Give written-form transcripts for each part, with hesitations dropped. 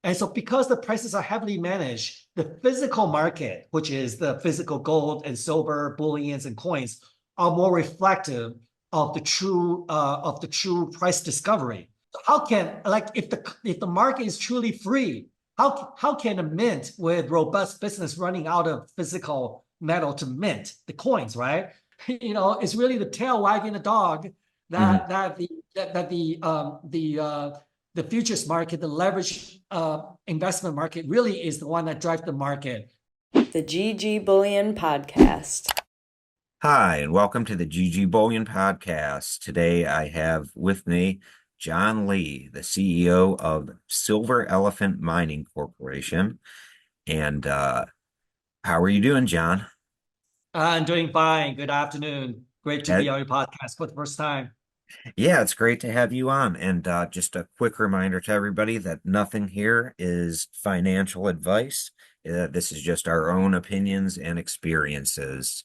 And so because the prices are heavily managed, the physical market, which is the physical gold and silver, bullions and coins, are more reflective of the true price discovery. How can like if the market is truly free, how can a mint with robust business running out of physical metal to mint the coins, right? It's really the tail wagging the dog Mhm. that the futures market, the leverage investment market, really is the one that drives the market. The GG Bullion Podcast. Hi, and welcome to the GG Bullion Podcast. Today I have with me John Lee, the CEO of Silver Elephant Mining Corporation. And how are you doing, John? I'm doing fine. Good afternoon. Great to Uh, be on your podcast for the first time. yeah, it's great to have you on. And just a quick reminder to everybody that nothing here is financial advice. This is just our own opinions and experiences.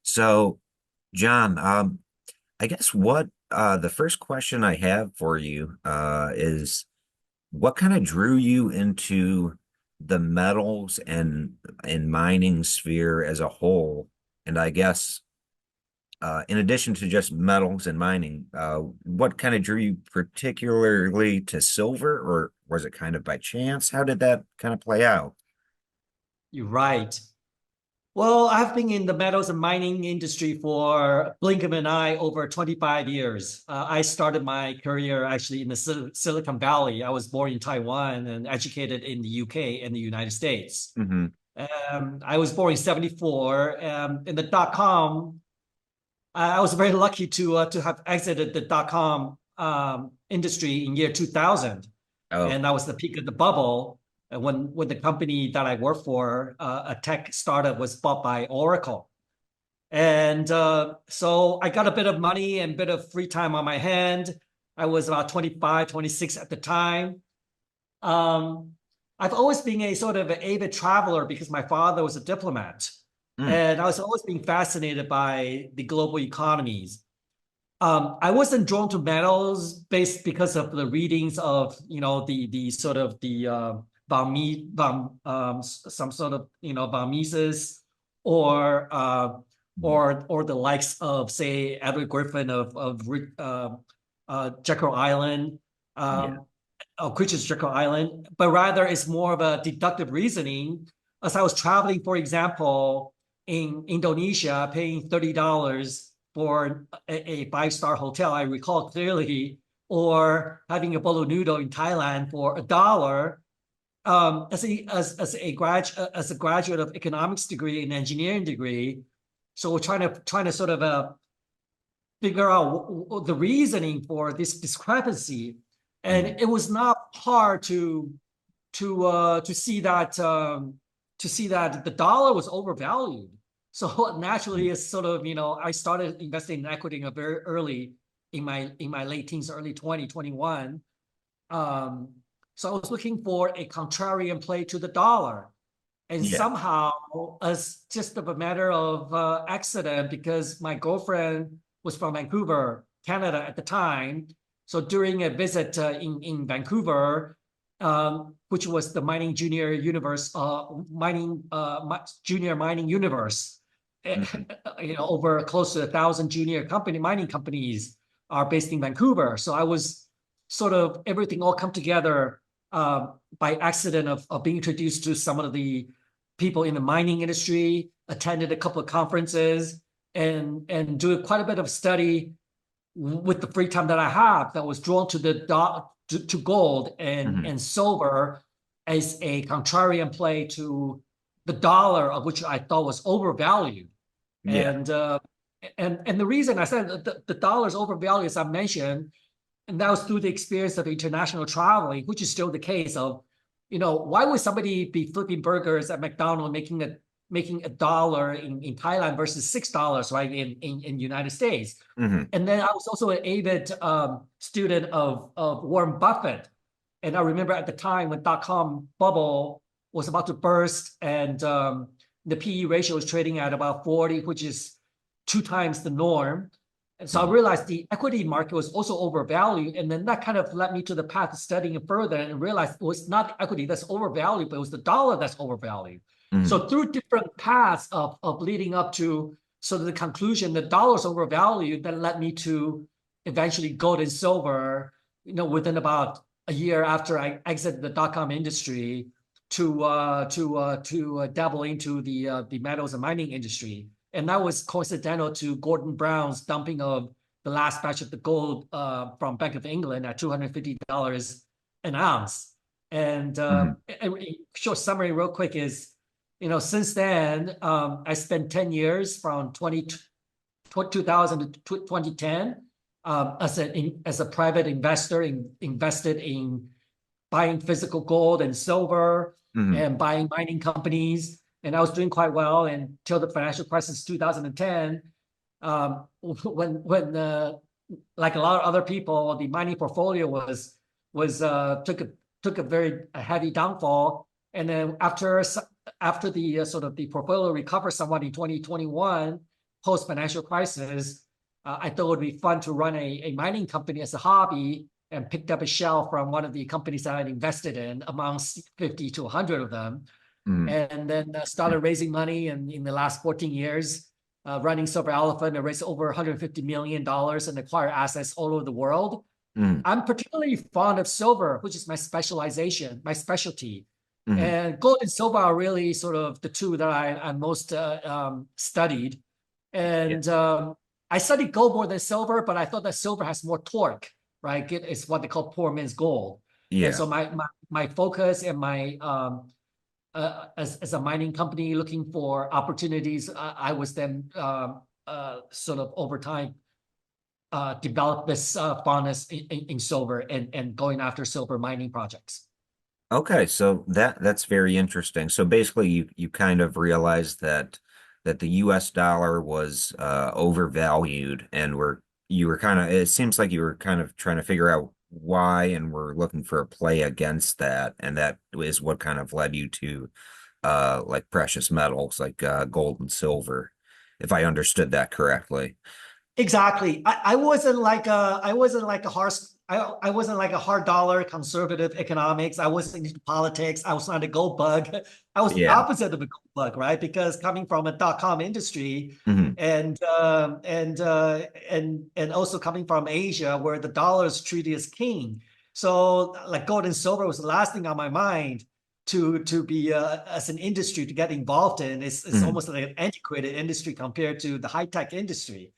So, John, I guess what the first question I have for you is what kind of drew you into the metals and mining sphere as a whole? And I guess in addition to just metals and mining, what kind of drew you particularly to silver, or was it kind of by chance? How did that kind of play out? You're right. Well, I've been in the metals and mining industry for blink of an eye over 25 years. I started my career actually in the Silicon Valley. I was born in Taiwan and educated in the UK and the United States. Hmm. I was born in 74. In the dot-com, I was very lucky to have exited the dot-com industry in year 2000. Oh, And that was the peak of the bubble when the company that I worked for, a tech startup, was bought by Oracle. And so I got a bit of money and a bit of free time on my hand. I was about 25, 26 at the time. Um, I've always been a sort of an avid traveler because my father was a diplomat. mm, And I was always being fascinated by the global economies. I wasn't drawn to metals based because of the readings of the sort of the some sort of Van Mises or or the likes of, say, Edward Griffin of Jekyll Island, yeah. um, Creatures of Jekyll Island, but rather it's more of a deductive reasoning. As I was traveling, for example, in Indonesia, paying $30 for a five-star hotel, I recall clearly, or having a bolo noodle in Thailand for $1. As a graduate of economics degree and engineering degree, so we're trying to sort of figure out the reasoning for this discrepancy, and Mhm. it was not hard to see that the dollar was overvalued. So naturally, it's sort of, I started investing in equity very early in my late teens, early 2021. Um, so I was looking for a contrarian play to the dollar. And Yeah. somehow, as just of a matter of accident, because my girlfriend was from Vancouver, Canada at the time. So during a visit in Vancouver, which was the mining junior universe, junior mining universe, Mhm. over close to 1,000 junior mining companies are based in Vancouver. So I was sort of everything all come together by accident of being introduced to some of the people in the mining industry, attended a couple of conferences, and do quite a bit of study with the free time that I have, that was drawn to to gold Mhm. and silver as a contrarian play to the dollar, of which I thought was overvalued. Yeah. And the reason I said the dollar is overvalued, as I mentioned, and that was through the experience of international traveling, which is still the case of, why would somebody be flipping burgers at McDonald's making $1 in Thailand versus $6, right, in United States? Hmm. And then I was also an avid student of Warren Buffett. And I remember at the time when dot-com bubble was about to burst, and the PE ratio was trading at about 40, which is two times the norm. And so I realized the equity market was also overvalued. And then that kind of led me to the path of studying it further and realized it was not the equity that's overvalued, but it was the dollar that's overvalued. Mm, So through different paths of leading up to sort of the conclusion that dollar's overvalued, that led me to eventually gold and silver, within about a year after I exited the dot-com industry to dabble into the metals and mining industry. And that was coincidental to Gordon Brown's dumping of the last batch of the gold from Bank of England at $250 an ounce. And mm, a short summary, real quick, is since then I spent 10 years from 2000 to 2010 as a private investor, invested in buying physical gold and silver mm, and buying mining companies. And I was doing quite well until the financial crisis 2010, when like a lot of other people, the mining portfolio took a very heavy downfall. And then after the sort of the portfolio recovered somewhat in 2021, post financial crisis, I thought it would be fun to run a mining company as a hobby, and picked up a shell from one of the companies that I'd invested in amongst 50 to 100 of them. mm. And then started raising money. And in the last 14 years, running Silver Elephant, I raised over $150 million and acquired assets all over the world. Mm, I'm particularly fond of silver, which is my specialization, my specialty. mm, And gold and silver are really sort of the two that I most studied. yeah, And I studied gold more than silver, but I thought that silver has more torque, right? It's what they call poor man's gold. And yeah. so my focus and my as a mining company looking for opportunities, I was then sort of over time developed this fondness in silver and going after silver mining projects. Okay, so that's very interesting. So basically, you kind of realized that the U.S. dollar was overvalued, and you were kind of, it seems like you were kind of trying to figure out why, and were looking for a play against that, and that is what kind of led you to like precious metals like gold and silver, if I understood that correctly. Exactly. I wasn't like a hard dollar conservative economics. I wasn't into politics. I was not a gold bug. I was the Yeah. opposite of a gold bug, right? Because coming from a dot-com industry Hmm. and also coming from Asia where the dollar is treated as king. So like gold and silver was the last thing on my mind to be as an industry to get involved in. It's Hmm. almost like an antiquated industry compared to the high-tech industry.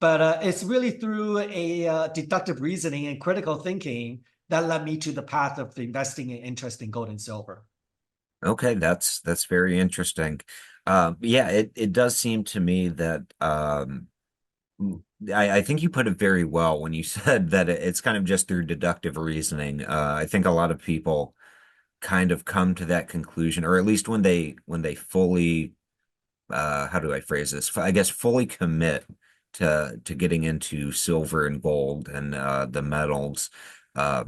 But it's really through a deductive reasoning and critical thinking that led me to the path of investing in interest in gold and silver. Okay, that's very interesting. Yeah, it does seem to me that I think you put it very well when you said that it's kind of just through deductive reasoning. I think a lot of people kind of come to that conclusion, or at least when they fully how do I phrase this? I guess fully commit to getting into silver and gold and the metals. Uh,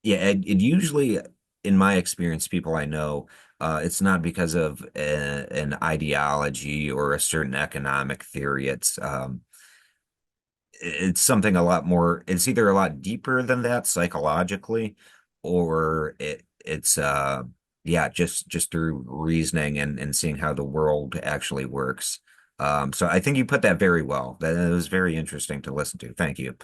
yeah, it usually, in my experience, people I know, it's not because of an ideology or a certain economic theory. It's something a lot more. It's either a lot deeper than that psychologically, or it's yeah, just through reasoning and seeing how the world actually works. So I think you put that very well. That it was very interesting to listen to. Thank you.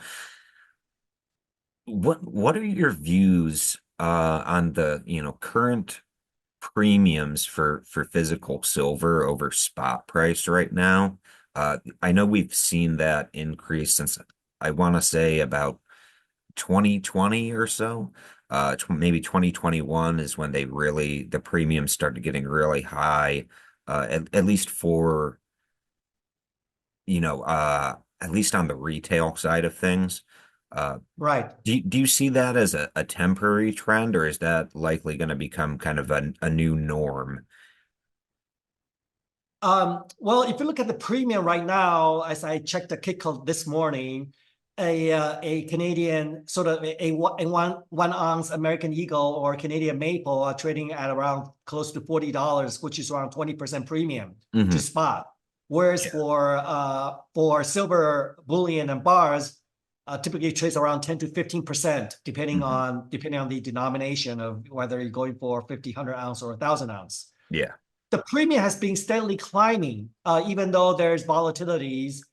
What are your views on the, current premiums for physical silver over spot price right now? I know we've seen that increase since I want to say about 2020 or so. Maybe 2021 is when the premiums started getting really high, at least for, at least on the retail side of things. Uh, Right. do you see that as a temporary trend, or is that likely going to become kind of a new norm? Well, if you look at the premium right now, as I checked the Kitco this morning, a Canadian sort of a one ounce American Eagle or Canadian Maple are trading at around close to $40, which is around 20% premium to Hmm. spot. Whereas Yeah. for silver, bullion, and bars, typically trades around 10 to 15%, depending Mhm. on the denomination of whether you're going for 50, 100 ounce or 1,000 ounce. Yeah. The premium has been steadily climbing, even though there's volatilities.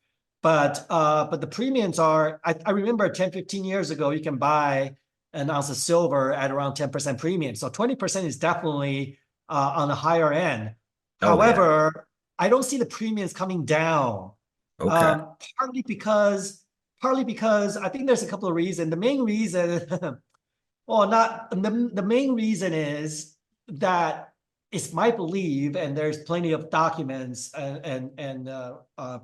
But the premiums are, I remember 10, 15 years ago, you can buy an ounce of silver at around 10% premium. So 20% is definitely on the higher end. Oh yeah. However, I don't see the premiums coming down. Okay. Partly because I think there's a couple of reasons. The main reason, well, not the main reason is that it's my belief, and there's plenty of documents and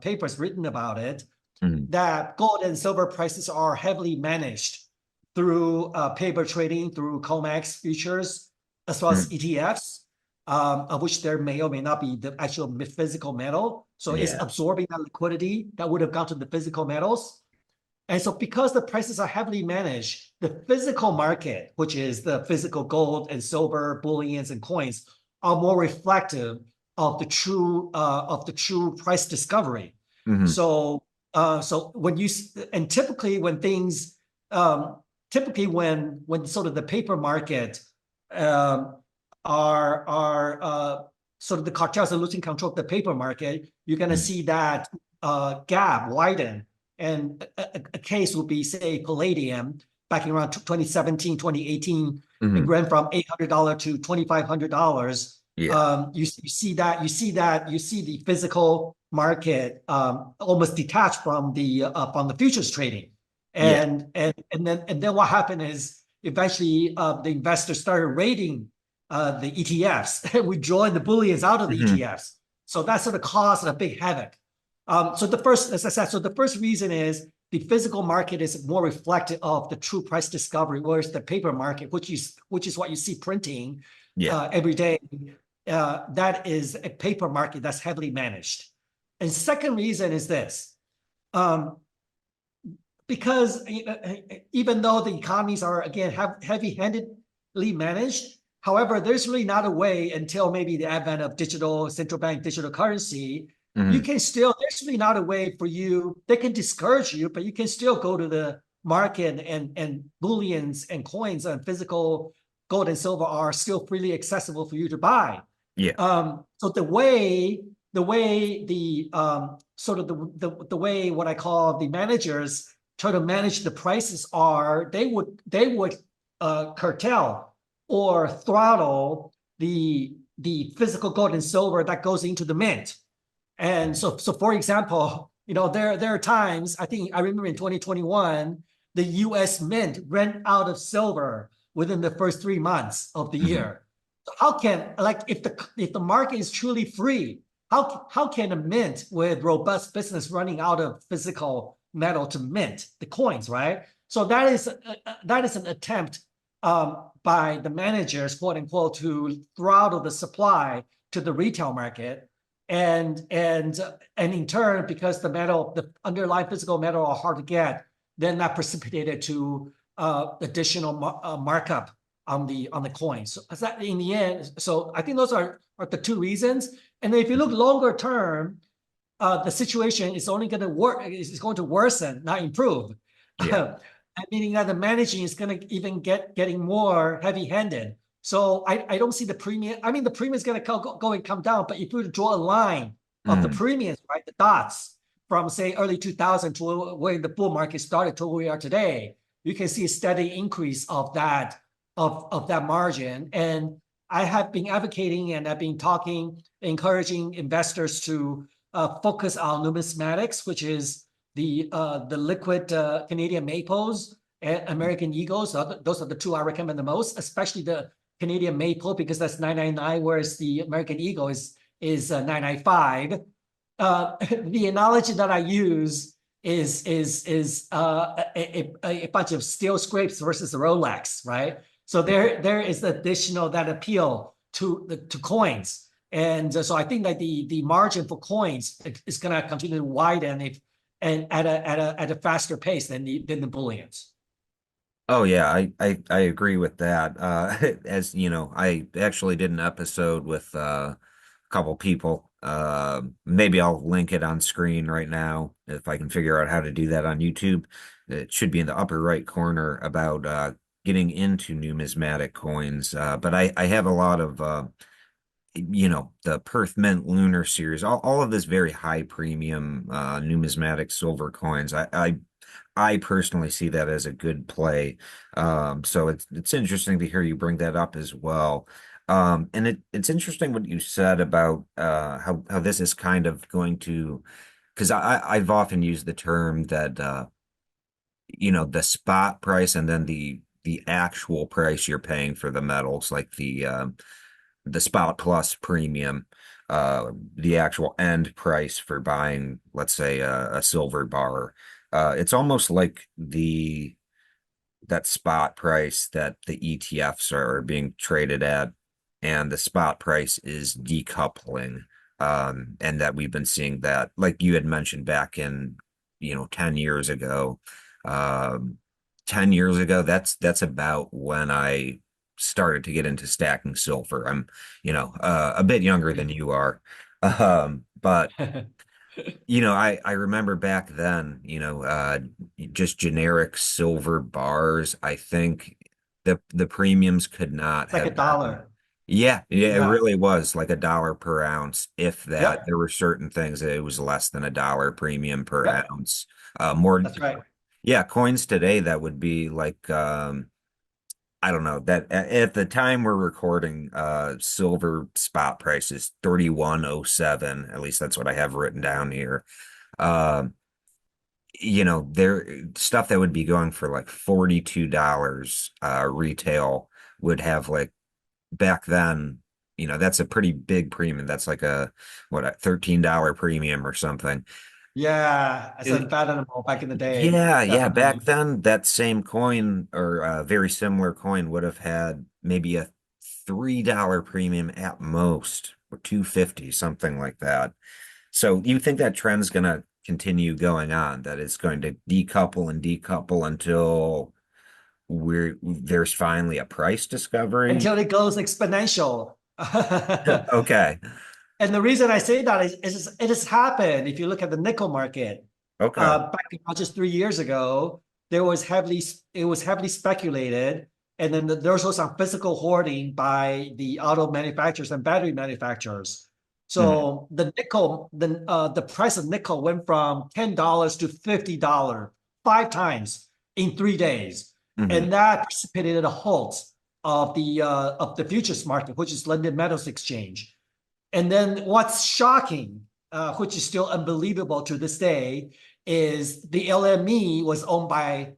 papers written about it, Mhm. that gold and silver prices are heavily managed through paper trading, through COMEX futures, as well as Mhm. ETFs, of which there may or may not be the actual physical metal. So it's Yeah. absorbing that liquidity that would have gone to the physical metals. And so because the prices are heavily managed, the physical market, which is the physical gold and silver, bullions, and coins, are more reflective of the true price discovery. Mhm. So when you and typically when things typically when sort of the paper market um, are sort of the cartels are losing control of the paper market, you're going to Mhm. see that gap widen. And a case would be, say, palladium back in around 2017, 2018. It Mhm. went from $800 to $2,500. Yeah. You see the physical market almost detached from the futures trading. Yeah. And then what happened is eventually the investors started raiding the ETFs and withdrawing the bullions out of the Mhm. ETFs. So that sort of caused a big havoc. As I said, so the first reason is the physical market is more reflective of the true price discovery, whereas the paper market, which is what you see printing Yeah. every day, that is a paper market that's heavily managed. And second reason is this. Um, because even though the economies are, again, heavy-handedly managed, however, there's really not a way until maybe the advent of digital central bank digital currency. Mhm. There's really not a way for you. They can discourage you, but you can still go to the market, and bullions and coins and physical gold and silver are still freely accessible for you to buy. Yeah. So the way what I call the managers try to manage the prices are, they would curtail or throttle the physical gold and silver that goes into the mint. And so for example, there are times, I remember in 2021, the US Mint ran out of silver within the first 3 months of the Mhm. year. How can, like, if the market is truly free, how can a mint with robust business running out of physical metal to mint the coins, right? So that is an attempt by the managers, quote unquote, to throttle the supply to the retail market. And in turn, because the underlying physical metal are hard to get, then that precipitated to additional markup on the coin. So that in the end, so I think those are the two reasons. And then if you look longer term, the situation is only going to is going to worsen, not improve. Yeah. Meaning that the managing is going to even getting more heavy-handed. So I don't see the premium. I mean, the premium is going to go and come down, but if you draw a line of the Mhm. premiums, right, the dots from, say, early 2000 to where the bull market started to where we are today, you can see a steady increase of that margin. And I have been advocating, and I've been talking, encouraging investors to focus on numismatics, which is the liquid Canadian maples and American eagles. Those are the two I recommend the most, especially the Canadian maple, because that's 999, whereas the American eagle is 995. The analogy that I use is a bunch of steel scrapes versus a Rolex, right? So there is additional that appeal to coins. And so I think that the margin for coins is going to continue to widen and at a faster pace than the bullions. Oh yeah, I agree with that. As you know, I actually did an episode with a couple people Maybe I'll link it on screen right now if I can figure out how to do that on YouTube. It should be in the upper right corner about getting into numismatic coins. But I have a lot of the Perth Mint Lunar Series, all of this very high premium numismatic silver coins. I personally see that as a good play. So it's interesting to hear you bring that up as well. And it's interesting what you said about how this is kind of going to, because I've often used the term that the spot price and then the actual price you're paying for the metals, like the spot plus premium, the actual end price for buying, let's say, a silver bar. It's almost like the that spot price that the ETFs are being traded at, and the spot price is decoupling. And that we've been seeing that, like you had mentioned back in, 10 years ago. Um, 10 years ago, that's about when I started to get into stacking silver. I'm, a bit younger than you are. But I remember back then, just generic silver bars. I think the premiums could not It's like a have gotten. dollar. Yeah, yeah, it Yeah. really was like $1 per ounce, if that. Yep. There were certain things that it was less than $1 premium per Yep. ounce. More, That's right. yeah, coins today that would be like I don't know that at the time we're recording, silver spot price is 31.07. At least that's what I have written down here. Um, there stuff that would be going for like $42 retail would have like back then, that's a pretty big premium. That's like a $13 premium or something. Yeah. It's It- unfathomable back in the day. yeah, yeah. Back Definitely. then, that same coin or a very similar coin would have had maybe a $3 premium at most, or 250, something like that. So you think that trend's going to continue going on, that it's going to decouple and decouple until there's finally a price discovery? Until it goes exponential. Okay. And the reason I say that is it has happened. If you look at the nickel market, Okay. back about just 3 years ago, there was heavily it was heavily speculated, and then there was also some physical hoarding by the auto manufacturers and battery manufacturers. Mhm. So the price of nickel went from $10 to $50, 5 times in 3 days, Mhm. and that precipitated a halt of the futures market, which is London Metals Exchange. And then what's shocking, which is still unbelievable to this day, is the LME was owned by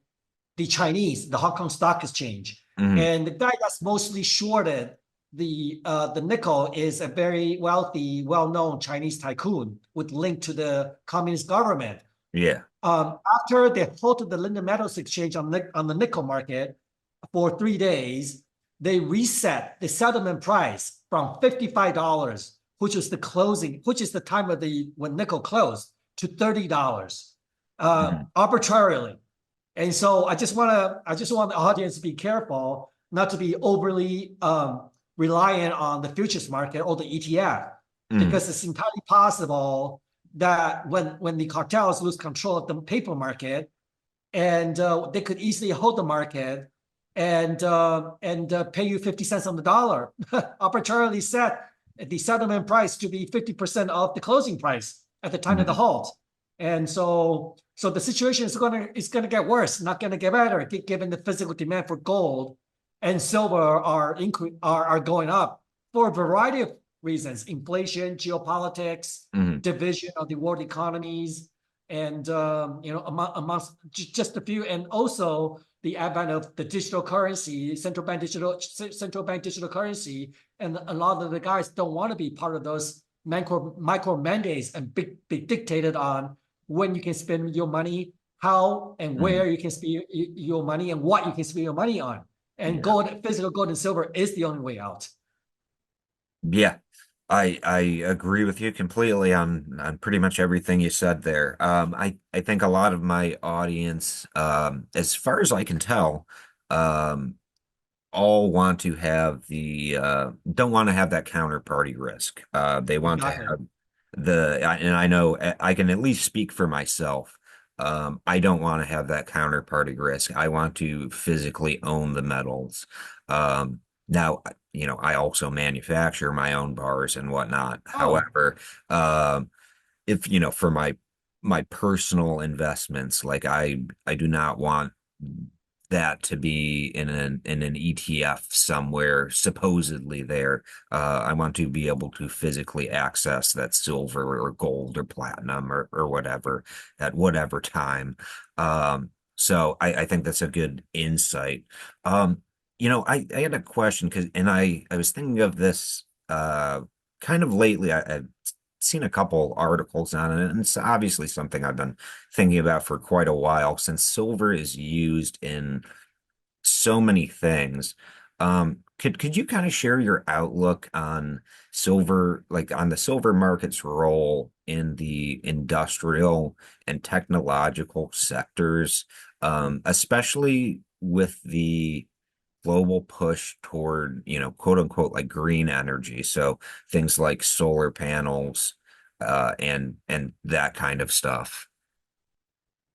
the Chinese, the Hong Kong Stock Exchange. Mhm. And the guy that's mostly shorted the nickel is a very wealthy, well-known Chinese tycoon with link to the communist government. Yeah. After they halted the London Metals Exchange on the nickel market for 3 days, they reset the settlement price from $55, which was the closing, which is the time of the when nickel closed, to $30 Mhm. arbitrarily. And so I just want the audience to be careful not to be overly reliant on the futures market or the ETF, Mhm. because it's entirely possible that when the cartels lose control of the paper market, and they could easily hold the market and pay you 50 cents on the dollar, arbitrarily set the settlement price to be 50% of the closing price at the time of the Mhm. halt. And so the situation is gonna get worse, not gonna get better, given the physical demand for gold and silver are going up for a variety of reasons: inflation, geopolitics, Mhm. division of the world economies, and amongst just a few, and also the advent of the digital currency, central bank digital currency, and a lot of the guys don't want to be part of those micro mandates and big dictated on when you can spend your money, how and Mhm. where you can spend your money, and what you can spend your money on. And Yeah. physical gold and silver is the only way out. Yeah. I agree with you completely on pretty much everything you said there. I think a lot of my audience, as far as I can tell, um, all want to have don't want to have that counterparty risk. They want to Exactly. And I know I can at least speak for myself. I don't want to have that counterparty risk. I want to physically own the metals. Now, I also manufacture my own bars and whatnot. Oh, However, um, if for my personal investments, like I do not want that to be in an ETF somewhere supposedly there. I want to be able to physically access that silver or gold or platinum or whatever at whatever time. So I think that's a good insight. Um, I had a question and I was thinking of this kind of lately. I've seen a couple articles on it, and it's obviously something I've been thinking about for quite a while since silver is used in so many things. Could you kind of share your outlook on silver, like on the silver market's role in the industrial and technological sectors, especially with the global push toward, quote unquote, like green energy. So things like solar panels, and that kind of stuff.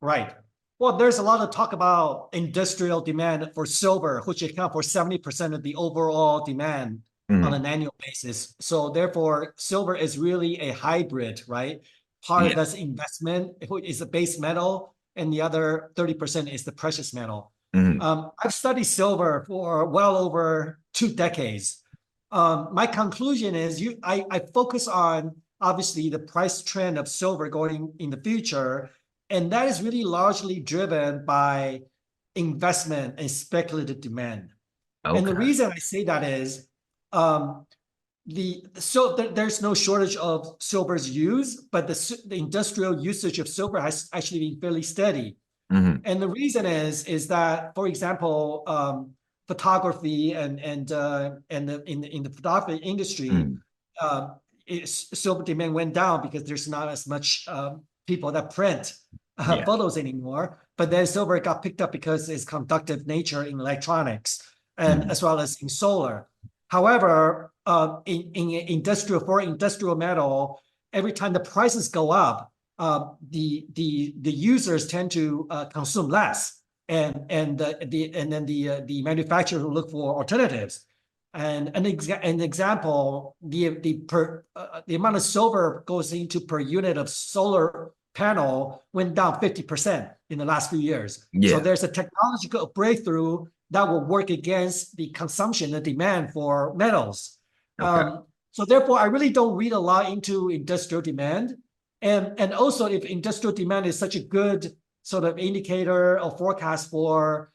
right. Well, there's a lot of talk about industrial demand for silver, which account for 70% of the overall demand on Mhm. an annual basis. So therefore, silver is really a hybrid, right? Part of Yeah. that's investment, which is a base metal, and the other 30% is the precious metal. Mhm. I've studied silver for well over 2 decades. My conclusion is I focus on obviously the price trend of silver going in the future, and that is really largely driven by investment and speculative demand. And the Okay. reason I say that is um, there's no shortage of silver's use, but the industrial usage of silver has actually been fairly steady. Hmm. And the reason is that, for example, photography and in the photography industry, Mm. uh, silver demand went down because there's not as much people that print Yeah. photos anymore. But then silver got picked up because its conductive nature in electronics and Hmm. as well as in solar. However, in industrial for industrial metal, every time the prices go up, the users tend to consume less, and then the manufacturer will look for alternatives. And an example, the amount of silver goes into per unit of solar panel went down 50% in the last few years. So Yeah. there's a technological breakthrough that will work against the consumption and demand for metals. Okay. So therefore, I really don't read a lot into industrial demand. And also, if industrial demand is such a good sort of indicator or forecast for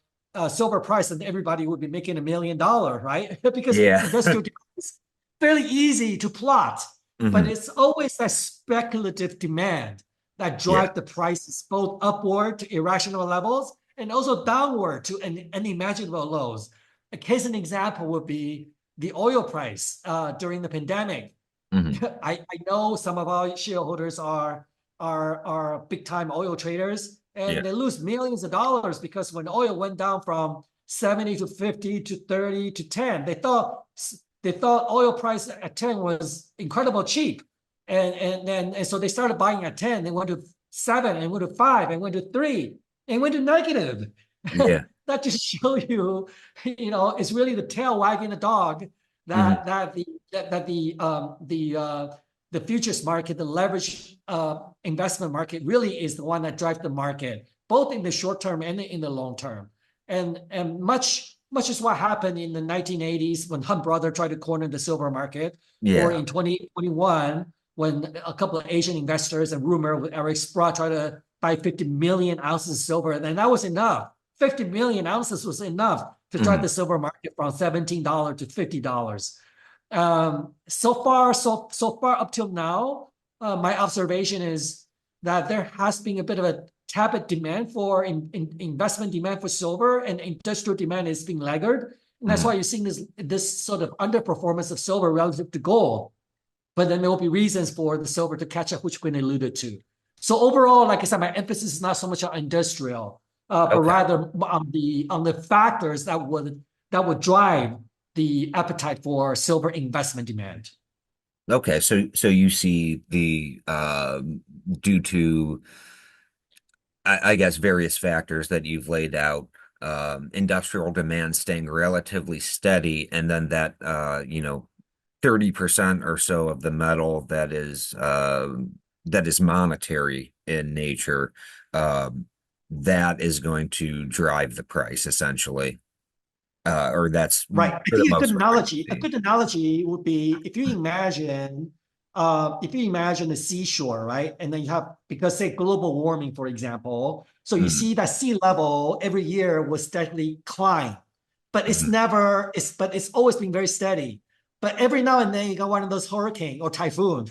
silver price, then everybody would be making $1 million, right? Because Yeah. industrial demand is fairly easy to plot, but Hmm. it's always that speculative demand that Yeah. drive the prices both upward to irrational levels and also downward to unimaginable lows. A case and example would be the oil price during the pandemic. Hmm. I know some of our shareholders are big time oil traders, Yeah. and they lose millions of dollars because when oil went down from 70 to 50 to 30 to 10, they thought oil price at 10 was incredible cheap. And so they started buying at 10, they went to 7 and went to 5 and went to 3 and went to negative. Yeah. That just show you, it's really the tail wagging the dog Hmm. that the futures market, the leverage investment market, really is the one that drives the market, both in the short term and in the long term. And much is what happened in the 1980s when Hunt Brother tried to corner the silver market, or Yeah. in 2021 when a couple of Asian investors and rumor with Eric Sprott tried to buy 50 million ounces of silver, and that was enough. 50 million ounces was enough to drive Hmm. the silver market from $17 to $50. So far up till now, my observation is that there has been a bit of a tepid demand for investment demand for silver, and industrial demand is being laggard. And that's why Hmm. you're seeing this sort of underperformance of silver relative to gold. But then there will be reasons for the silver to catch up, which Quinn alluded to. So overall, like I said, my emphasis is not so much on industrial, but Okay. rather on the factors that would drive the appetite for silver investment demand. Okay, so you see the due to I guess various factors that you've laid out, industrial demand staying relatively steady, and then that 30% or so of the metal that is monetary in nature, that is going to drive the price essentially, or that's Right. I for the think most part what you're a seeing. good analogy would be if you imagine the seashore, right? And then you have, because say global warming, for example, so you Mhm, see that sea level every year will steadily climb, but mhm. but it's always been very steady. But every now and then you got one of those hurricane or typhoon.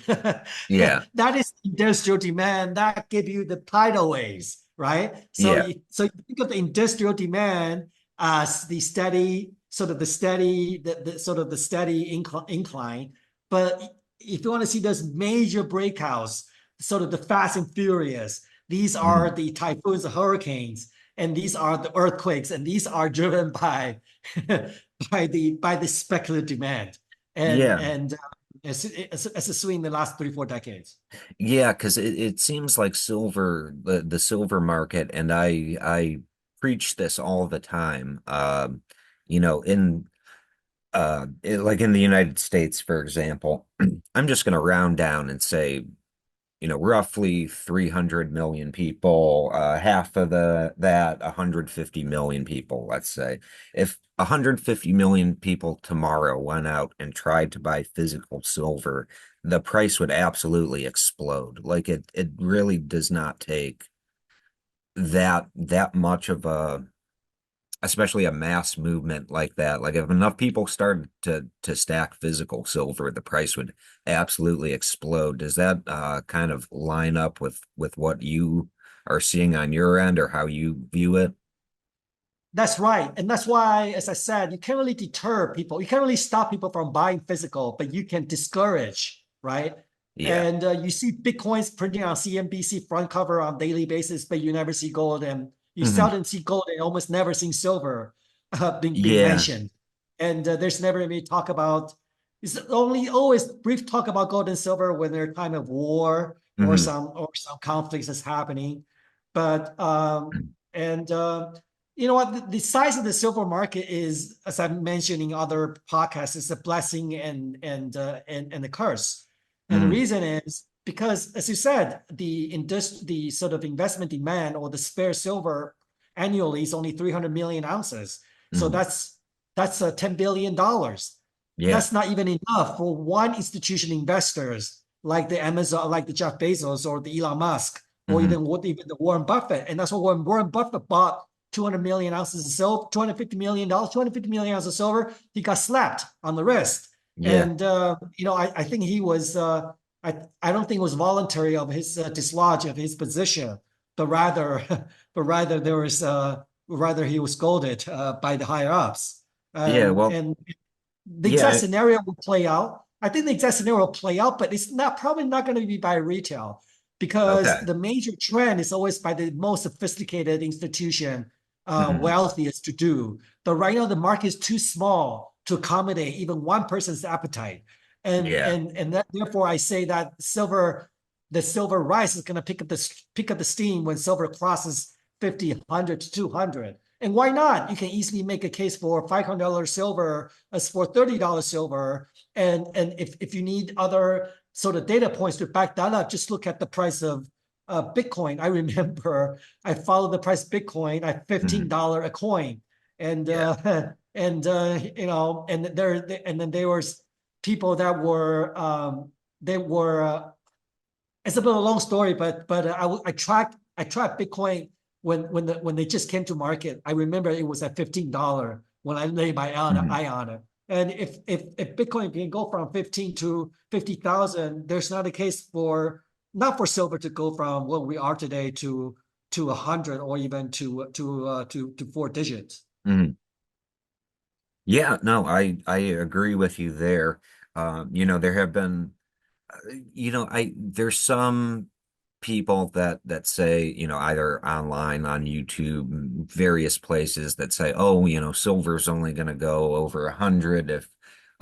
Yeah, That is industrial demand that give you the tidal waves, right? yeah, So you think of the industrial demand as the steady, sort of the steady, the sort of the steady incline. But if you want to see those major breakouts, sort of the fast and furious, these are mhm. the typhoons, the hurricanes, and these are the earthquakes, and these are driven by by the speculative demand, Yeah. as a swing in the last 3 4 decades. Yeah, because it seems like silver, the silver market, and I preach this all the time. In like in the United States, for example, I'm just going to round down and say, roughly 300 million people, half of that 150 million people, let's say. If 150 million people tomorrow went out and tried to buy physical silver, the price would absolutely explode. Like it really does not take that much of a especially a mass movement like that. Like if enough people started to stack physical silver, the price would absolutely explode. Does that kind of line up with what you are seeing on your end or how you view it? That's right. And that's why, as I said, you can't really deter people. You can't really stop people from buying physical, but you can discourage, right? Yeah. And you see Bitcoin's printing on CNBC front cover on daily basis, but you never see gold, and you Hmm. seldom see gold, and almost never seen silver being Yeah. mentioned. And there's never any talk about. It's only always brief talk about gold and silver when they're time of war Hmm. or some conflicts that's happening. But and you know what? The size of the silver market is, as I've mentioned in other podcasts, is a blessing and a curse. And the Hmm. reason is because, as you said, the sort of investment demand or the spare silver annually is only 300 million ounces. So Hmm. that's $10 billion. Yeah. That's not even enough for one institution investors like the Amazon, like the Jeff Bezos or the Elon Musk, or Hmm. even the Warren Buffett. And that's what Warren Buffett bought 200 million ounces of silver, $250 million, 250 million ounces of silver. He got slapped on the wrist. Yeah. And, I think he was, I don't think it was voluntary of his dislodge of his position, but rather, but rather there was, rather he was scolded by the higher ups. Yeah. Well, And the exact yeah. scenario will play out. I think the exact scenario will play out, but it's not probably not going to be by retail because Okay. the major trend is always by the most sophisticated institution, Hmm. wealthiest to do. But right now the market is too small to accommodate even one person's appetite, Yeah. and that, therefore I say that the silver rise is going to pick up the steam when silver crosses 50, 100 to 200. And why not? You can easily make a case for $500 silver as for $30 silver. And if you need other sort of data points to back that up, just look at the price of Bitcoin. I remember I followed the price of Bitcoin at Hmm. $15 a coin. And Yeah. and then there was people that were they were it's a bit of a long story, but I tracked Bitcoin when they just came to market. I remember it was at $15 when I laid my Hmm. eye on it. And if Bitcoin can go from 15 to 50,000, there's not a case for not for silver to go from what we are today to 100 or even to 4 digits. Hmm. Yeah. No, I agree with you there. There have been there's some people that say, either online on YouTube, various places that say, oh, silver's only going to go over 100 if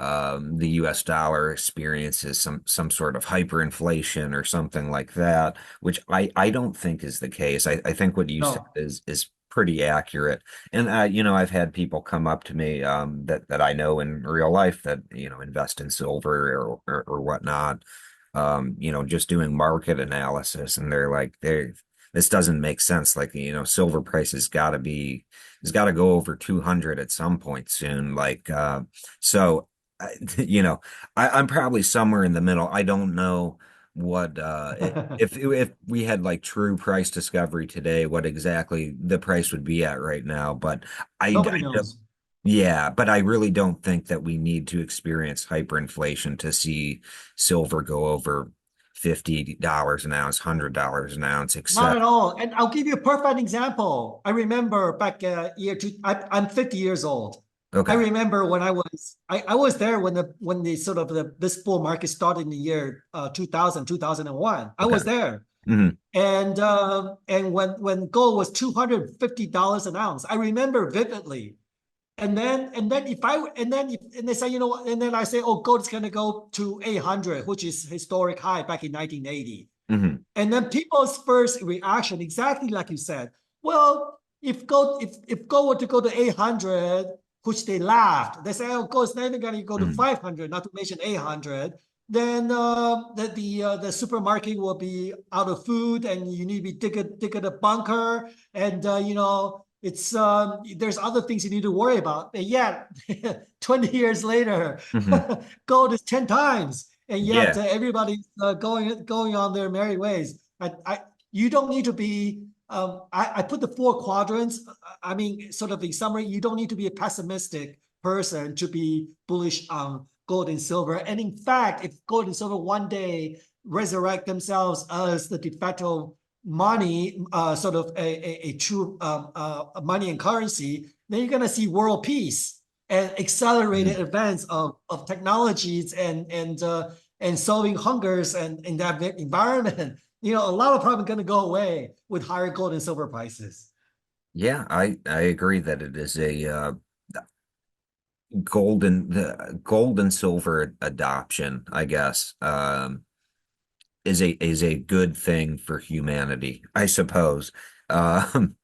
the US dollar experiences some sort of hyperinflation or something like that, which I don't think is the case. I think what you said No. is pretty accurate. And I've had people come up to me that I know in real life that, invest in silver or whatnot. Just doing market analysis, and they're like, this doesn't make sense. Like, silver price has got to go over 200 at some point soon. Like, so I, you know, I'm probably somewhere in the middle. I don't know what if we had like true price discovery today, what exactly the price would be at right now. But Nobody I don't, knows. yeah, but I really don't think that we need to experience hyperinflation to see silver go over $50 an ounce, $100 an ounce, Not except at all. And I'll give you a perfect example. I remember back I'm 50 years old. I okay, remember when I was there when the sort of this bull market started in the year 2000, 2001. I okay. was there. Hmm. And when gold was $250 an ounce, I remember vividly. And then if I and then if, and they say, you know what, and then I say, oh, gold is gonna go to 800, which is historic high back in 1980. Hmm. And then people's first reaction, exactly like you said, well, if gold were to go to 800, which they laughed, they say, oh, gold's never going to go to Hmm. 500, not to mention 800. Then the supermarket will be out of food, and you need to be digging a bunker, and it's there's other things you need to worry about. And yet, 20 years later, Hmm. gold is 10 times, and yet Yeah. everybody's going on their merry ways. You don't need to be. I put the four quadrants. I mean, sort of in summary, you don't need to be a pessimistic person to be bullish on gold and silver. And in fact, if gold and silver one day resurrect themselves as the de facto money, sort of a true money and currency, then you're going to see world peace and accelerated Mhm. advance of technologies and solving hungers and in that environment. A lot of problems going to go away with higher gold and silver prices. Yeah, I agree that it is a the gold and silver adoption, I guess, is a good thing for humanity, I suppose. Um,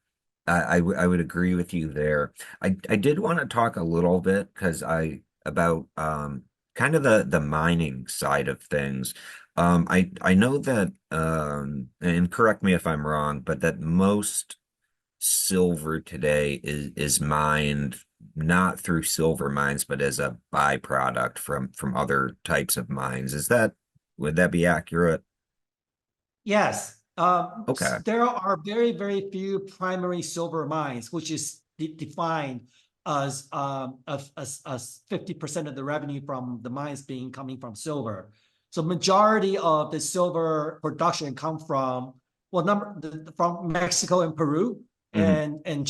I would agree with you there. I did want to talk a little bit because I about kind of the mining side of things. I know that and correct me if I'm wrong, but that most silver today is mined not through silver mines, but as a byproduct from other types of mines. Would that be accurate? Yes, Okay. there are very, very few primary silver mines, which is defined as 50% of the revenue from the mines being coming from silver. So majority of the silver production come from from Mexico and Peru Hmm. and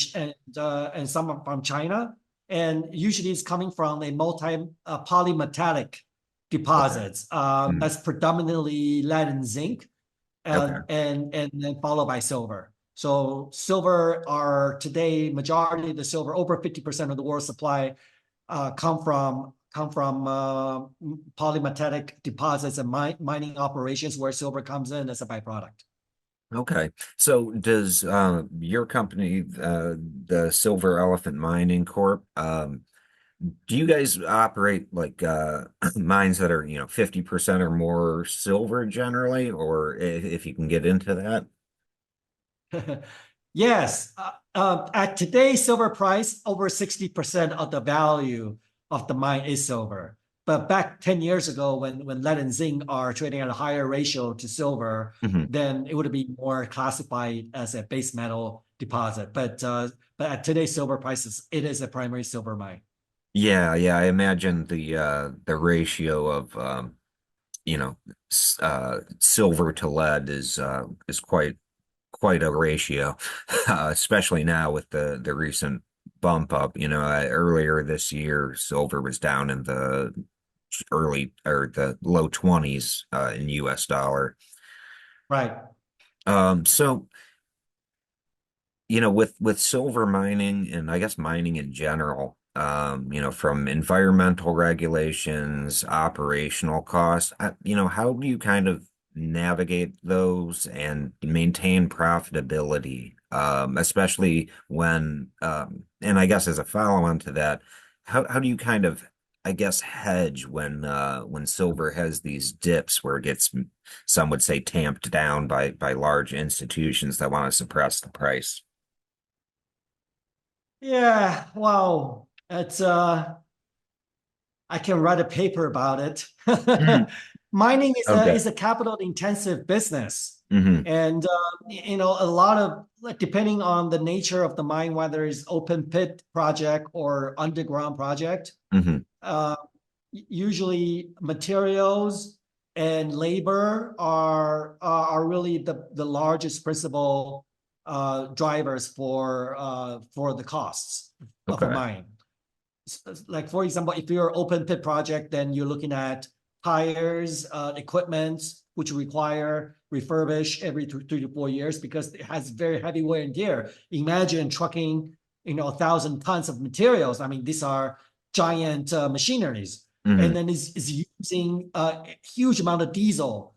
some from China, and usually it's coming from a polymetallic Okay. deposits Mhm. that's predominantly lead and zinc Okay. and then followed by silver. So silver are today majority of the silver, over 50% of the world supply, come from polymetallic deposits and mining operations where silver comes in as a byproduct. Okay. So does your company, the Silver Elephant Mining Corp, do you guys operate like mines that are, 50% or more silver generally, or if you can get into that? Yes, at today's silver price, over 60% of the value of the mine is silver. But back 10 years ago, when lead and zinc are trading at a higher ratio to silver, Mhm. then it would be more classified as a base metal deposit. But at today's silver prices, it is a primary silver mine. Yeah, yeah, I imagine the ratio of silver to lead is quite a ratio, especially now with the recent bump up. Earlier this year, silver was down in the early or the low 20s in US dollar. Right. So with silver mining and I guess mining in general, from environmental regulations, operational costs. How do you kind of navigate those and maintain profitability, especially when, and I guess as a follow-on to that, how do you kind of, I guess, hedge when silver has these dips where it gets, some would say, tamped down by large institutions that want to suppress the price? Yeah, well, it's I can write a paper about it. Mm, Mining okay. is a capital intensive business. Hmm. And a lot of like depending on the nature of the mine, whether it's open pit project or underground project, Hmm. uh, usually materials and labor are really the largest principal drivers for the costs of a Okay. mine. Like for example, if you're open pit project, then you're looking at tires, equipment, which require refurbish every 3 to 4 years because it has very heavy wear and tear. Imagine trucking, 1,000 tons of materials. I mean, these are giant machineries, and Hmm. then is using a huge amount of diesel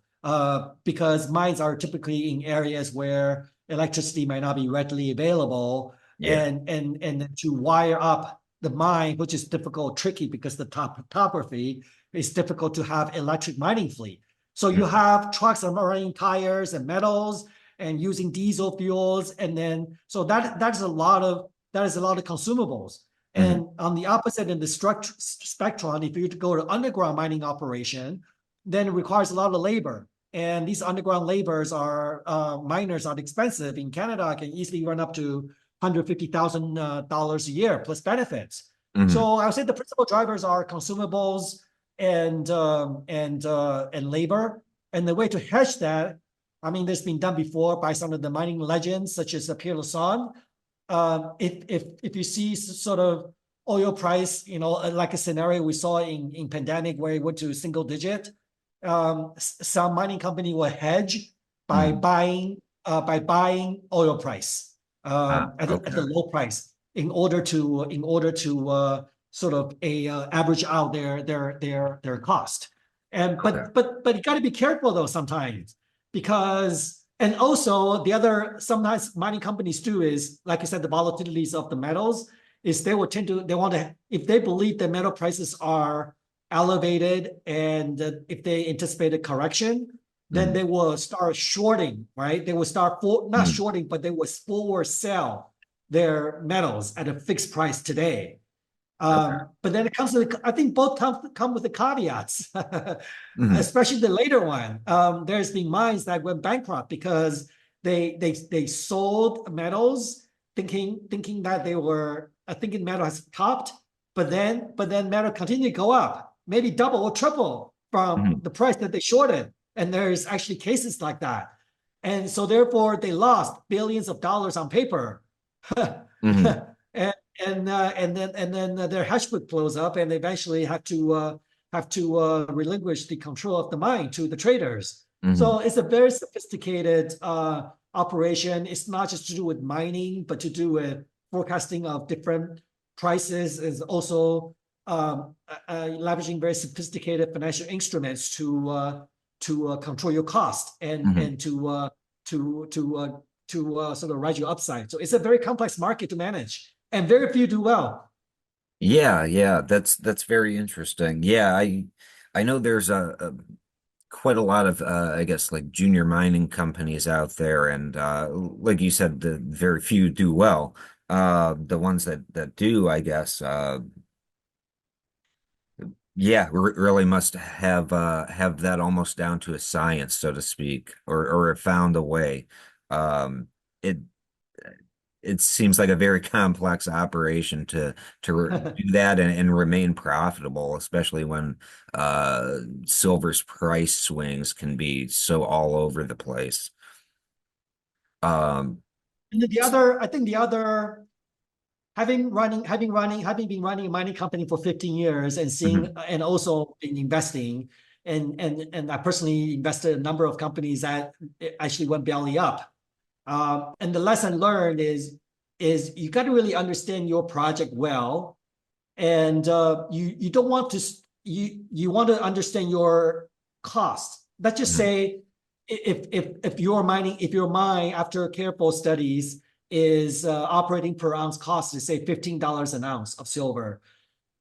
because mines are typically in areas where electricity might not be readily available, Yeah. and to wire up the mine, which is difficult, tricky because the topography is difficult to have electric mining fleet. So you Mhm. have trucks that are running tires and metals and using diesel fuels, and then so that is a lot of consumables. Mhm. And on the opposite end, the spectrum, if you go to underground mining operation, then it requires a lot of labor. And these underground labors are miners are expensive. In Canada, can easily run up to $150,000 a year plus benefits. Mhm. So I would say the principal drivers are consumables and labor. And the way to hedge that, I mean, this has been done before by some of the mining legends, such as Pierre Lassonde. If you see sort of oil price, like a scenario we saw in pandemic where it went to single digit, some mining company will hedge by Mhm. buying oil price Ah, at the okay. low price in order to sort of average out their cost. And Okay. but you got to be careful though sometimes because and also the other sometimes mining companies do is like I said the volatilities of the metals is they will tend to they want to if they believe the metal prices are elevated and if they anticipate a correction then Mhm. they will start shorting, right? They will start not Mhm. shorting, but they will forward sell their metals at a fixed price today. Okay. But then it comes to I think both come with the caveats, Mhm. especially the later one. There's been mines that went bankrupt because they sold metals thinking that they were thinking metal has topped, but then metal continued to go up, maybe double or triple from Mhm. the price that they shorted. And there's actually cases like that. And so therefore they lost billions of dollars on paper. Mhm. and and then their hash book blows up, and they eventually have to relinquish the control of the mine to the traders. Mhm. So it's a very sophisticated operation. It's not just to do with mining, but to do with forecasting of different prices. Is also leveraging very sophisticated financial instruments to control your cost and Mhm. to to uh, to sort of ride your upside. So it's a very complex market to manage, and very few do well. Yeah, yeah, that's very interesting. Yeah, I know there's a quite a lot of I guess like junior mining companies out there, and like you said, the very few do well. The ones that do, I guess, yeah, really must have that almost down to a science, so to speak, or have found a way. Um, it it seems like a very complex operation to do that and remain profitable, especially when silver's price swings can be so all over the place. Um, And the other, I think the other, having been running a mining company for 15 years and seeing mhm. and also been investing, and I personally invested in a number of companies that actually went belly up. And the lesson learned is you got to really understand your project well and you don't want to you want to understand your cost. Let's just Mhm. say if your mine after careful studies is operating per ounce cost is say $15 an ounce of silver,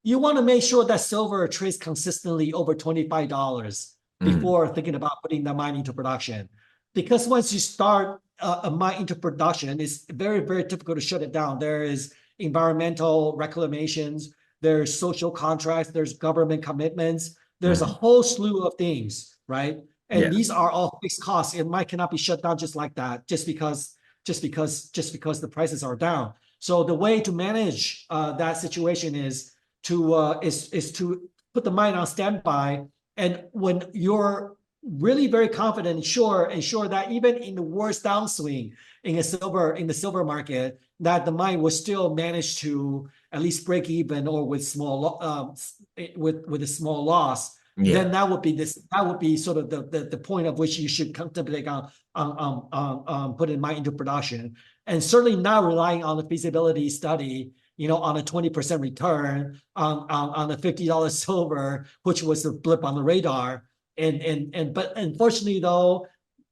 you want to make sure that silver trades consistently over $25 Mhm. before thinking about putting the mine into production. Because once you start a mine into production, it's very, very difficult to shut it down. There is environmental reclamations, there's social contracts, there's government commitments, there's a Mhm. whole slew of things, right? And Yeah. these are all fixed costs. It might cannot be shut down just like that, just because the prices are down. So the way to manage that situation is to put the mine on standby. And when you're really very confident and sure that even in the worst downswing in the silver market, that the mine will still manage to at least break even or with with a small loss, Yeah. then that would be sort of the point of which you should contemplate on putting mine into production, and certainly not relying on the feasibility study, on a 20% return on a $50 silver, which was a blip on the radar. But unfortunately though,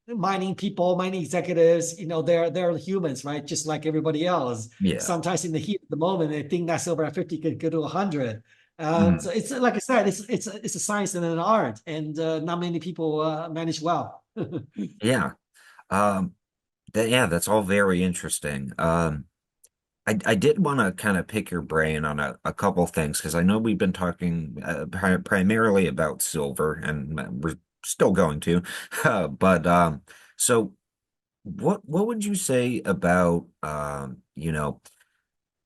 mining executives, they're humans, right? Just like everybody else. Yeah. Sometimes in the heat of the moment, they think that silver at 50 could go to 100. So Mhm. it's like I said, it's a science and an art, and not many people manage well. Yeah. Um, yeah, that's all very interesting. I did want to kind of pick your brain on a couple things because I know we've been talking primarily about silver, and we're still going to. But so what would you say about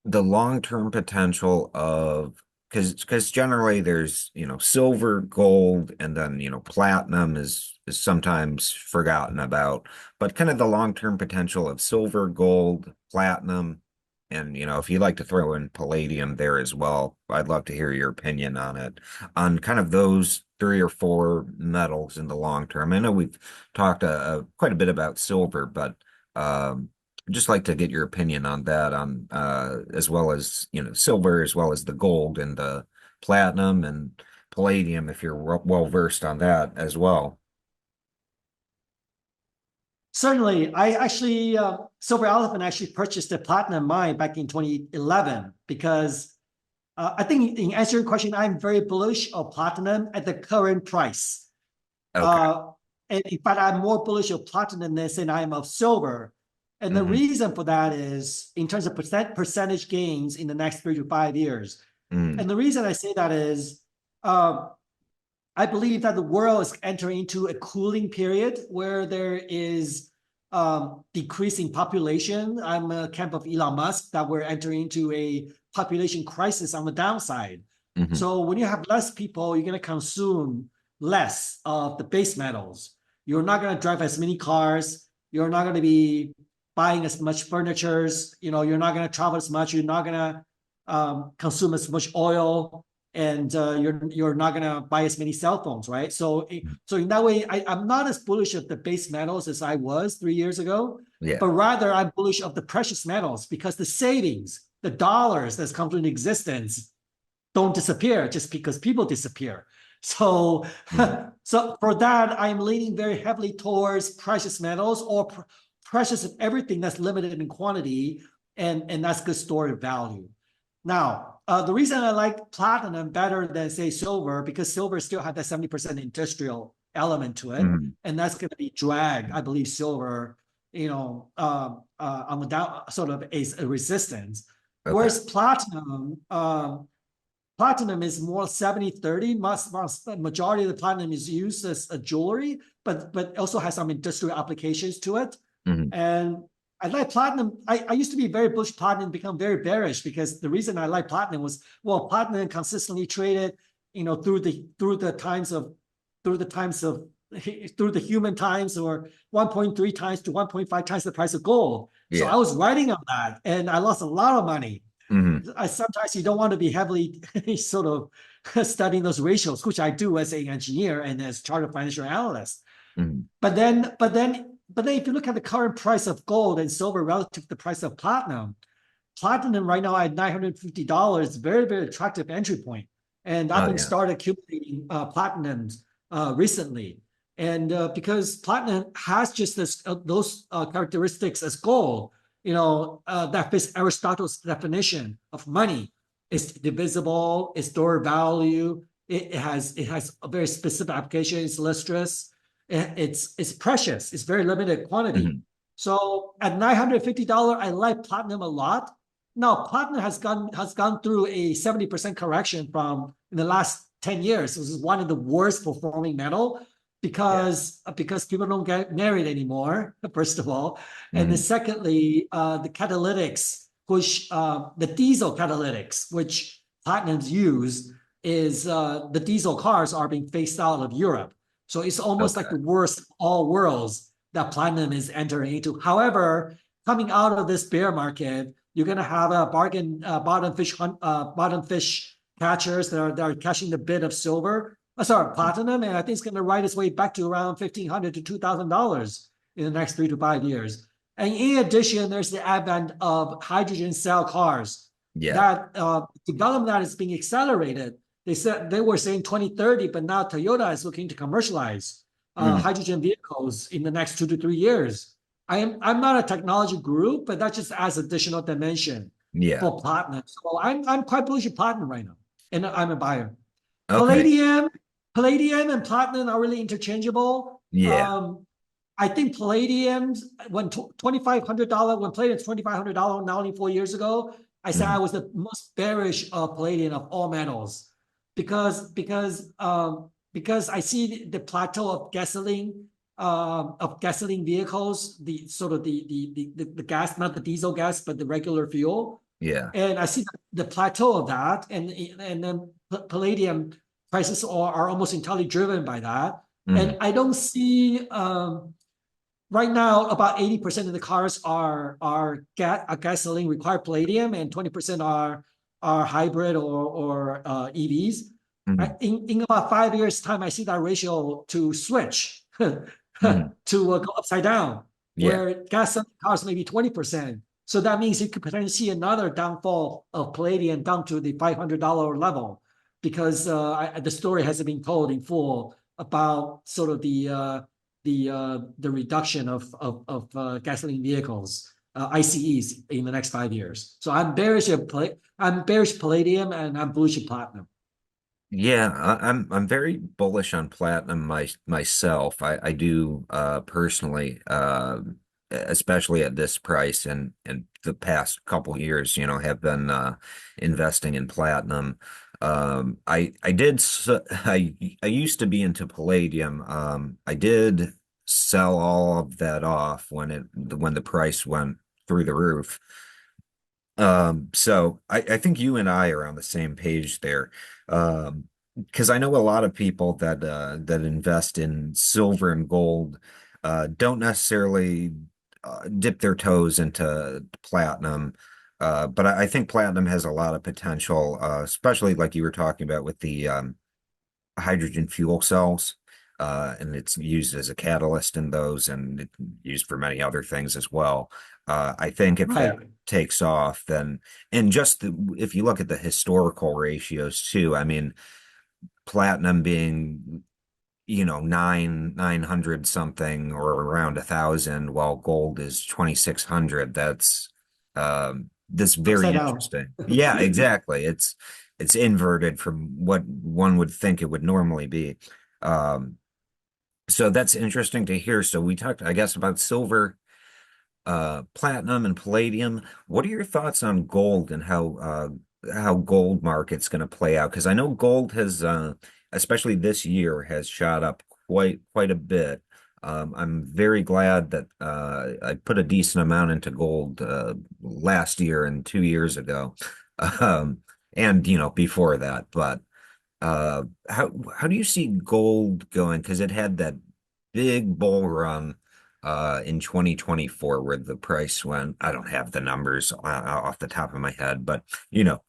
the long-term potential of, because generally there's silver, gold, and then platinum is sometimes forgotten about, but kind of the long-term potential of silver, gold, platinum, and if you'd like to throw in palladium there as well, I'd love to hear your opinion on it, on kind of those three or four metals in the long term. I know we've talked quite a bit about silver, but um I'd just like to get your opinion on that, on as well as silver, as well as the gold and the platinum and palladium, if you're well versed on that as well. Certainly, I actually Silver Elephant actually purchased a platinum mine back in 2011 because I think in answering your question, I'm very bullish of platinum at the current price. Okay. Uh, and in fact, I'm more bullish of platinum than I am of silver. And the Hmm. reason for that is in terms of percentage gains in the next 3 to 5 years. Mm. And the reason I say that is uh, I believe that the world is entering into a cooling period where there is decreasing population. I'm a camp of Elon Musk that we're entering into a population crisis on the downside. Hmm. So when you have less people, you're going to consume less of the base metals. You're not going to drive as many cars. You're not going to be buying as much furnitures. You're not going to travel as much. You're not going to consume as much oil, and you're not gonna buy as many cell phones, right? So in that way, I'm not as bullish of the base metals as I was 3 years ago, but Yeah. rather I'm bullish of the precious metals because the savings, the dollars that's come into existence don't disappear just because people disappear. So, Mm. so for that, I'm leaning very heavily towards precious metals or precious of everything that's limited in quantity, and that's good stored value. Now, the reason I like platinum better than say silver, because silver still has that 70% industrial element to it, Mm. and that's going to be drag, I believe, silver, on the down sort of a resistance. Okay. Whereas platinum is more 70-30. Majority of the platinum is used as a jewelry, but also has some industrial applications to it. Hmm. And I like platinum. I used to be very bullish platinum, become very bearish because the reason I like platinum was, well, platinum consistently traded, through the times of through the times of through the human times, or 1.3 times to 1.5 times the price of gold. So I Yeah. was writing on that and I lost a lot of money. Hmm. Sometimes you don't want to be heavily sort of studying those ratios, which I do as an engineer and as chartered financial analyst. Hmm. But then, if you look at the current price of gold and silver relative to the price of platinum, platinum right now at $950, very, very attractive entry point. And I've Oh been yeah. started accumulating platinums recently. And because platinum has just those characteristics as gold, that fits Aristotle's definition of money. It's divisible, it's store value, it has a very specific application, it's lustrous, it's precious, it's very limited quantity. Mhm. So at $950, I like platinum a lot. Now, platinum has gone through a 70% correction from in the last 10 years. This is one of the worst performing metal Yeah. because people don't get married anymore, first of all. And then Mhm. secondly, the catalytics, which the diesel catalytics, which platinums use, is the diesel cars are being phased out of Europe. So it's almost like Okay. the worst of all worlds that platinum is entering into. However, coming out of this bear market, you're going to have a bottom fish catchers that are catching the bid of silver. Sorry, platinum, and I think it's going to ride its way back to around $1,500 to $2,000 in the next 3 to 5 years. And in addition, there's the advent of hydrogen cell cars. Yeah. That development that is being accelerated. They were saying 2030, but now Toyota is looking to commercialize Mhm. hydrogen vehicles in the next 2 to 3 years. I'm not a technology guru, but that just adds additional dimension Yeah. for platinum. So I'm quite bullish on platinum right now, and I'm a buyer. Okay. Palladium, palladium and platinum are really interchangeable. Yeah. I think palladium when $2,500 when palladium $2,500 now only 4 years ago, I said I Mhm. was the most bearish of palladium of all metals because I see the plateau of gasoline vehicles, the sort of the gas, not the diesel gas, but the regular fuel. Yeah. And I see the plateau of that, and then palladium prices are almost entirely driven by that. Mhm. And I don't see right now about 80% of the cars are gasoline require palladium, and 20% are hybrid or EVs. Mhm. In about 5 years' time, I see that ratio to switch to Mhm. go upside down, Yeah. where gasoline cars may be 20%. So that means you could potentially see another downfall of palladium down to the $500 level because the story hasn't been told in full about sort of the reduction of gasoline vehicles, ICEs in the next 5 years. So I'm bearish palladium and I'm bullish platinum. Yeah, I'm very bullish on platinum myself. I do personally, especially at this price and the past couple years, have been investing in platinum. I did I used to be into palladium. I did sell all of that off when the price went through the roof. So I think you and I are on the same page there. Because I know a lot of people that invest in silver and gold don't necessarily dip their toes into platinum. But I think platinum has a lot of potential, especially like you were talking about with the hydrogen fuel cells. And it's used as a catalyst in those and it's used for many other things as well. I think if that Right. takes off, then, and if you look at the historical ratios too, I mean, platinum being, 900 something or around 1,000, while gold is 2,600. That's very Upside down. interesting. Yeah, exactly. It's inverted from what one would think it would normally be. Um, so that's interesting to hear. So we talked, I guess, about silver, platinum, and palladium. What are your thoughts on gold and how gold market's going to play out? Because I know gold has, especially this year, has shot up quite a bit. I'm very glad that I put a decent amount into gold last year and 2 years ago, um, and before that. But how do you see gold going? Because it had that big bull run in 2024 where the price went, I don't have the numbers off the top of my head, but you know,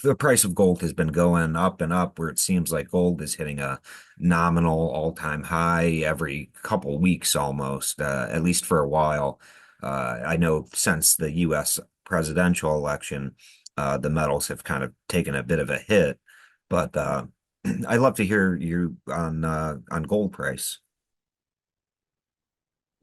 the price of gold has been going up and up where it seems like gold is hitting a nominal all-time high every couple weeks almost, at least for a while. I know since the US presidential election, the metals have kind of taken a bit of a hit. But I'd love to hear you on gold price.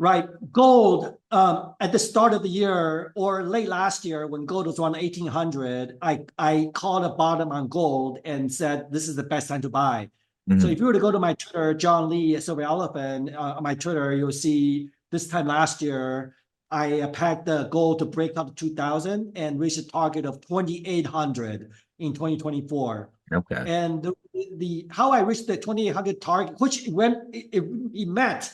Right. Gold, at the start of the year or late last year when gold was around 1800, I called a bottom on gold and said, this is the best time to buy. So Mhm. if you were to go to my Twitter, John Lee, Silver Elephant, on my Twitter, you'll see this time last year, I pegged the gold to break up to 2000 and reach a target of 2800 in 2024. Okay. And the how I reached the 2800 target, which when it met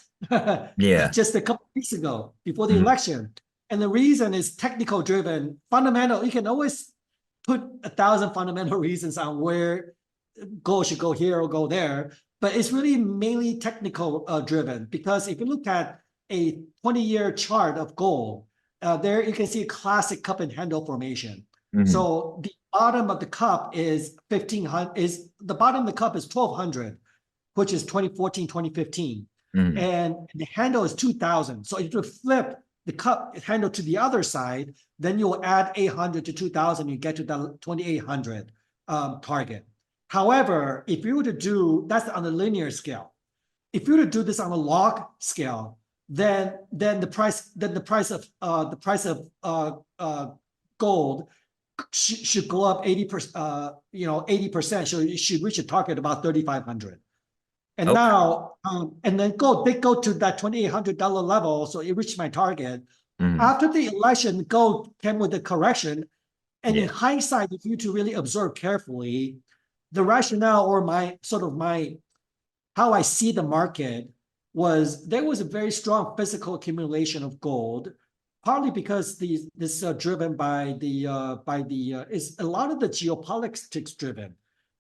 Yeah. just a couple of weeks ago before the Mhm. election. And the reason is technical driven, fundamental. You can always put 1,000 fundamental reasons on where gold should go here or go there, but it's really mainly technical driven because if you look at a 20-year chart of gold, there you can see a classic cup and handle formation. Mhm. So the bottom of the cup is 1500, is the bottom of the cup is 1200, which is 2014, 2015. Mhm. And the handle is 2000. So if you flip the cup handle to the other side, then you'll add 800 to 2000, you get to the 2800 target. However, if you were to do, that's on a linear scale. If you were to do this on a log scale, then the price of gold should go up 80%, 80%. So it should reach a target about 3,500. And Okay. now, and then they go to that $2,800 level. So it reached my target. Mhm. After the election, gold came with a correction. And in Yeah. hindsight, if you to really observe carefully, the rationale or how I see the market was there was a very strong physical accumulation of gold, partly because this driven by the is a lot of the geopolitics driven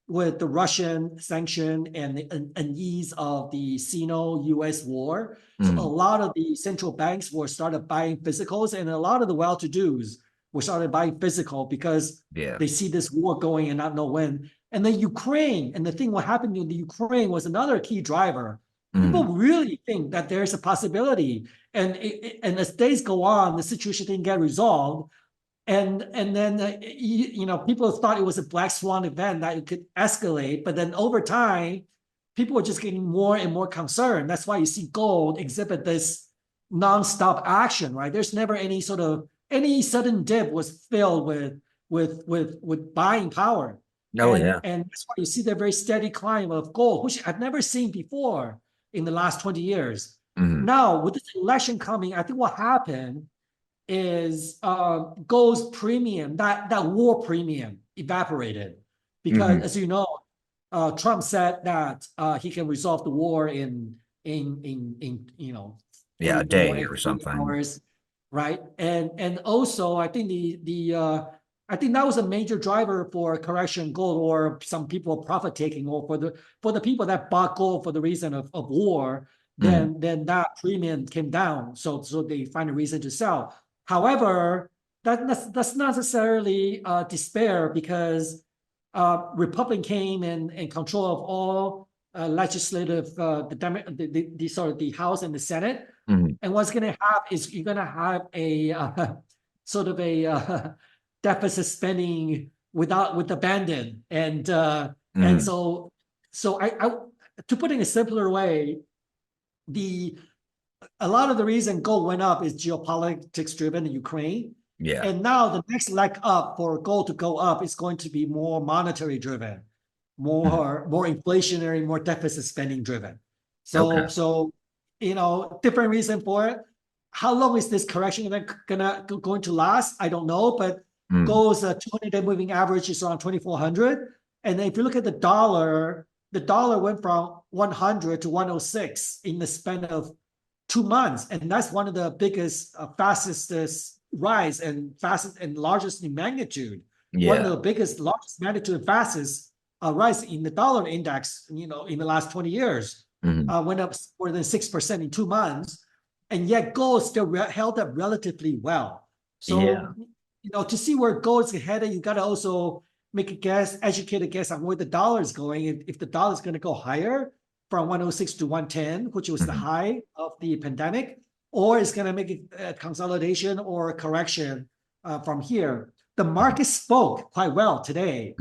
with the Russian sanction and the unease of the Sino-US war. So a Mhm. lot of the central banks were started buying physicals, and a lot of the well-to-dos were started buying physical because Yeah. they see this war going and not know when. And then Ukraine, and the thing what happened in the Ukraine was another key driver. People Mhm. really think that there's a possibility, and as days go on, the situation didn't get resolved, and then people thought it was a black swan event that it could escalate, but then over time, people were just getting more and more concerned. That's why you see gold exhibit this nonstop action, right? There's never any sudden dip was filled with buying power. Oh yeah. And that's why you see the very steady climb of gold, which I've never seen before in the last 20 years. Mhm. Now, with this election coming, I think what happened is gold's premium, that war premium evaporated. Because Mhm. as you know, Trump said that he can resolve the war in Yeah, a 24, day or 48 something. hours, right? And also I think I think that was a major driver for correction gold or some people profit taking or for the people that bought gold for the reason of war, Mhm. then that premium came down. So they find a reason to sell. However, that's not necessarily despair because Republican came in control of all legislative the House and the Senate, Mhm. and what's going to have is you're going to have a sort of a deficit spending with abandon, and Mhm. so I to put it in a simpler way, the a lot of the reason gold went up is geopolitics driven in Ukraine. Yeah. And now the next leg up for gold to go up is going to be more monetary driven, Mhm. more inflationary, more deficit spending driven. Okay. So different reason for it. How long is this correction going to last? I don't know, but Mhm. gold's 200-day moving average is around 2,400. And then if you look at the dollar went from 100 to 106 in the span of 2 months, and that's one of the biggest, fastest rise and fastest and largest in magnitude. One of Yeah. the biggest, largest magnitude, and fastest rise in the dollar index, in the last 20 years, Mhm. went up more than 6% in 2 months, and yet gold still held up relatively well. Yeah. So, to see where gold is headed, you got to also make a guess, educated guess on where the dollar is going. If the dollar is going to go higher, from 106 to 110, which was the Mhm. high of the pandemic, or it's going to make a consolidation or a correction from here. The market spoke quite well today,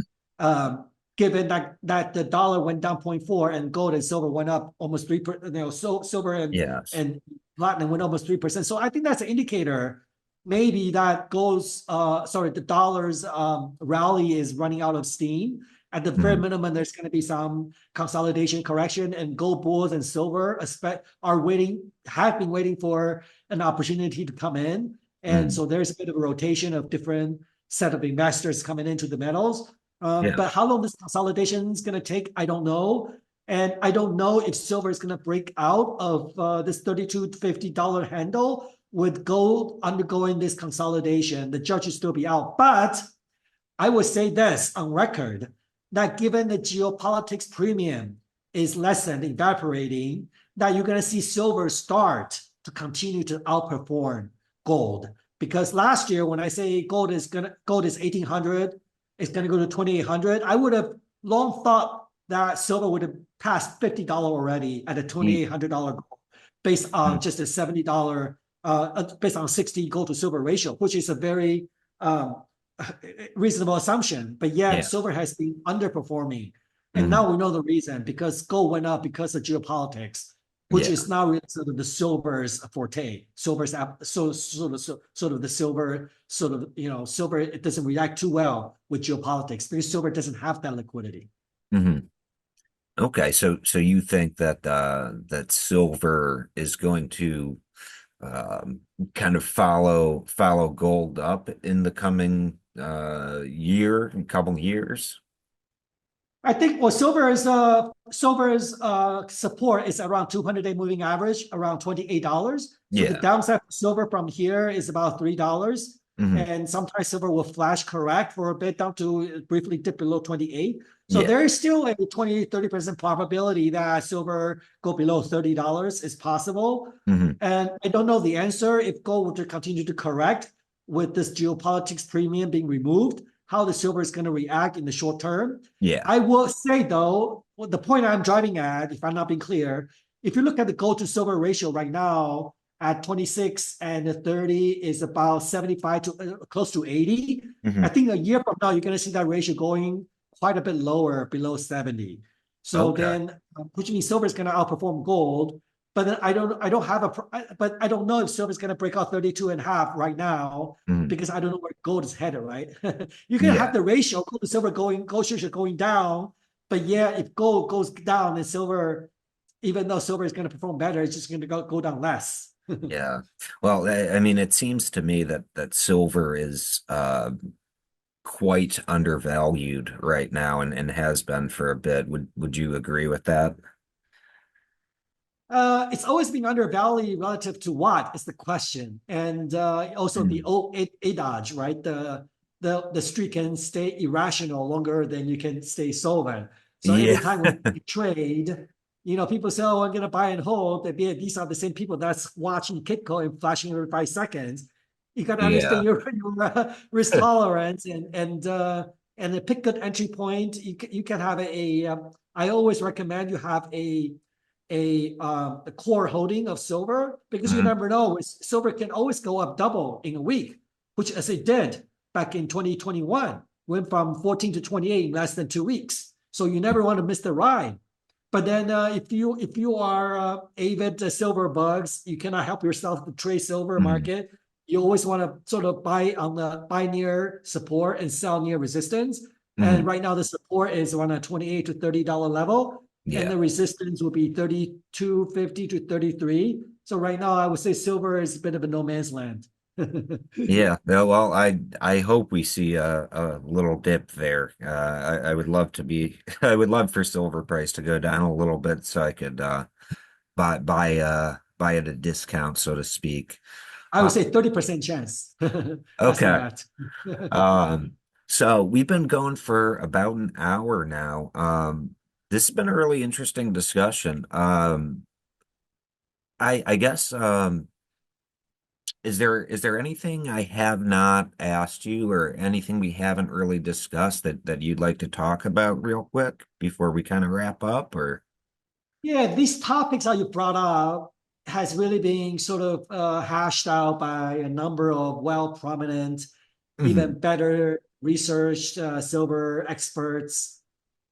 given that the dollar went down 0.4 and gold and silver went up almost 3%. So silver Yes. and platinum went almost 3%. So I think that's an indicator. Maybe that the dollar's rally is running out of steam. At the very minimum, there's going to be some consolidation correction, and gold bulls and silver have been waiting for an opportunity to come in. And so there's a bit of a rotation of different set of investors coming into the metals. Yeah. But how long this consolidation is going to take, I don't know. And I don't know if silver is going to break out of this $32 to $50 handle with gold undergoing this consolidation. The judge will still be out. But I would say this on record, that given the geopolitics premium is lessened, evaporating, that you're going to see silver start to continue to outperform gold. Because last year, when I say gold is 1,800, it's going to go to 2,800, I would have long thought that silver would have passed $50 already at a $2,800 gold, based on just a $70, based on 60 gold to silver ratio, which is a very reasonable assumption. But yet silver has been underperforming. And now we know the reason, because gold went up because of geopolitics, which is now really sort of the silver's forte. Silver, it doesn't react too well with geopolitics because silver doesn't have that liquidity. Okay, so you think that that silver is going to kind of follow gold up in the coming couple years? I think silver's support is around 200-day moving average, around $28. So the downside for silver from here is about $3. And sometimes silver will flash correct for a bit down to briefly dip below 28. So there is still a 20-30% probability that silver go below $30 is possible. And I don't know the answer if gold were to continue to correct with this geopolitics premium being removed, how the silver is going to react in the short term. I will say, though, the point I'm driving at, if I'm not being clear, if you look at the gold to silver ratio right now at 26 and 30 is about 75 to close to 80. I think a year from now, you're going to see that ratio going quite a bit lower, below 70. So then, which means silver is going to outperform gold. But then I don't know if silver is going to break out 32.5 right now, because I don't know where gold is headed, right? You can have the ratio gold to silver gold shares are going down, but if gold goes down, then silver, even though silver is going to perform better, it's just going to go down less. Well, I mean, it seems to me that silver is quite undervalued right now, and has been for a bit. Would you agree with that? It's always been undervalued relative to what is the question, and also the old adage, right? The street can stay irrational longer than you can stay solvent. So every time we trade, people say, "Oh, I'm going to buy and hold." These are the same people that's watching Kitco and flashing every 5 seconds. You got to understand your risk tolerance and a pick good entry point. You can have I always recommend you have a core holding of silver, because you never know. Silver can always go up double in a week, which as it did back in 2021, went from 14 to 28 in less than 2 weeks. So you never want to miss the ride. But then if you are avid silver bugs, you cannot help yourself to trade silver market. You always want to sort of buy near support and sell near resistance. And right now the support is around a $28 to $30 level. And the resistance will be 32.50 to 33. So right now, I would say silver is a bit of a no man's land. Well, I hope we see a little dip there. I would love I would love for silver price to go down a little bit so I could buy at a discount, so to speak. I would say 30% chance. Okay. So we've been going for about an hour now. This has been a really interesting discussion. I guess is there anything I have not asked you, or anything we haven't really discussed that you'd like to talk about real quick before we kind of wrap up? Or these topics that you brought up has really been sort of hashed out by a number of well-prominent Hmm. even better researched silver experts,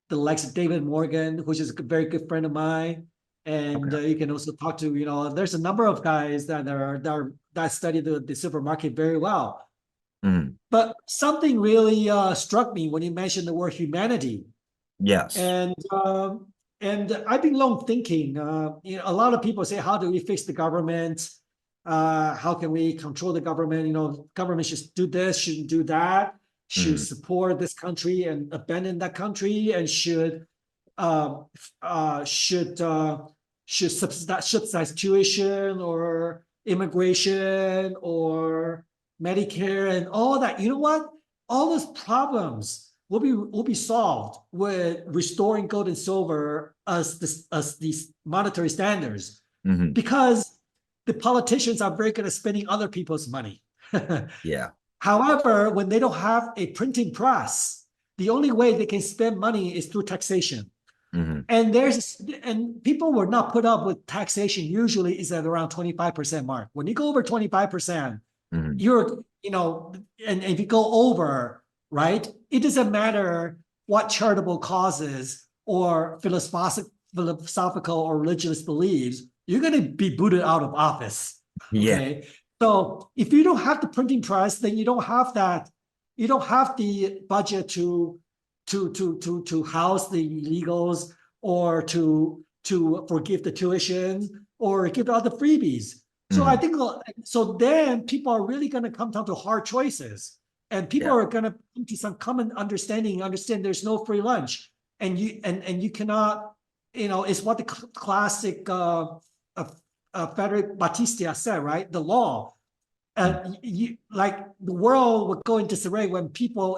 the likes of David Morgan, which is a very good friend of mine. And Okay. you can also talk to, there's a number of guys that study the silver market very well. Hmm. But something really struck me when you mentioned the word humanity. Yes. And I've been long thinking. A lot of people say, "How do we fix the government? How can we control the government? Government should do this, shouldn't do that. Should Hmm. support this country and abandon that country, and uh, uh, should uh, should subsidize tuition or immigration or Medicare and all that." You know what? All those problems will be solved with restoring gold and silver as these monetary standards, Hmm. because the politicians are very good at spending other people's money. Yeah. However, when they don't have a printing press, the only way they can spend money is through taxation. Hmm. And people were not put up with taxation usually is at around 25% mark. When you go over 25%, Hmm. you're, and if you go over, right, it doesn't matter what charitable causes or philosophical or religious beliefs, you're going to be booted out of office. Yeah. Okay. So if you don't have the printing press, then you don't have the budget to house the illegals or to forgive the tuition or give out the freebies. So I Hmm. think so. Then people are really going to come down to hard choices, and people Yeah. are going to come to some common understanding. Understand there's no free lunch, and you cannot. It's what the classic Frederick Batista said, right? The law. Like the world would go into disarray when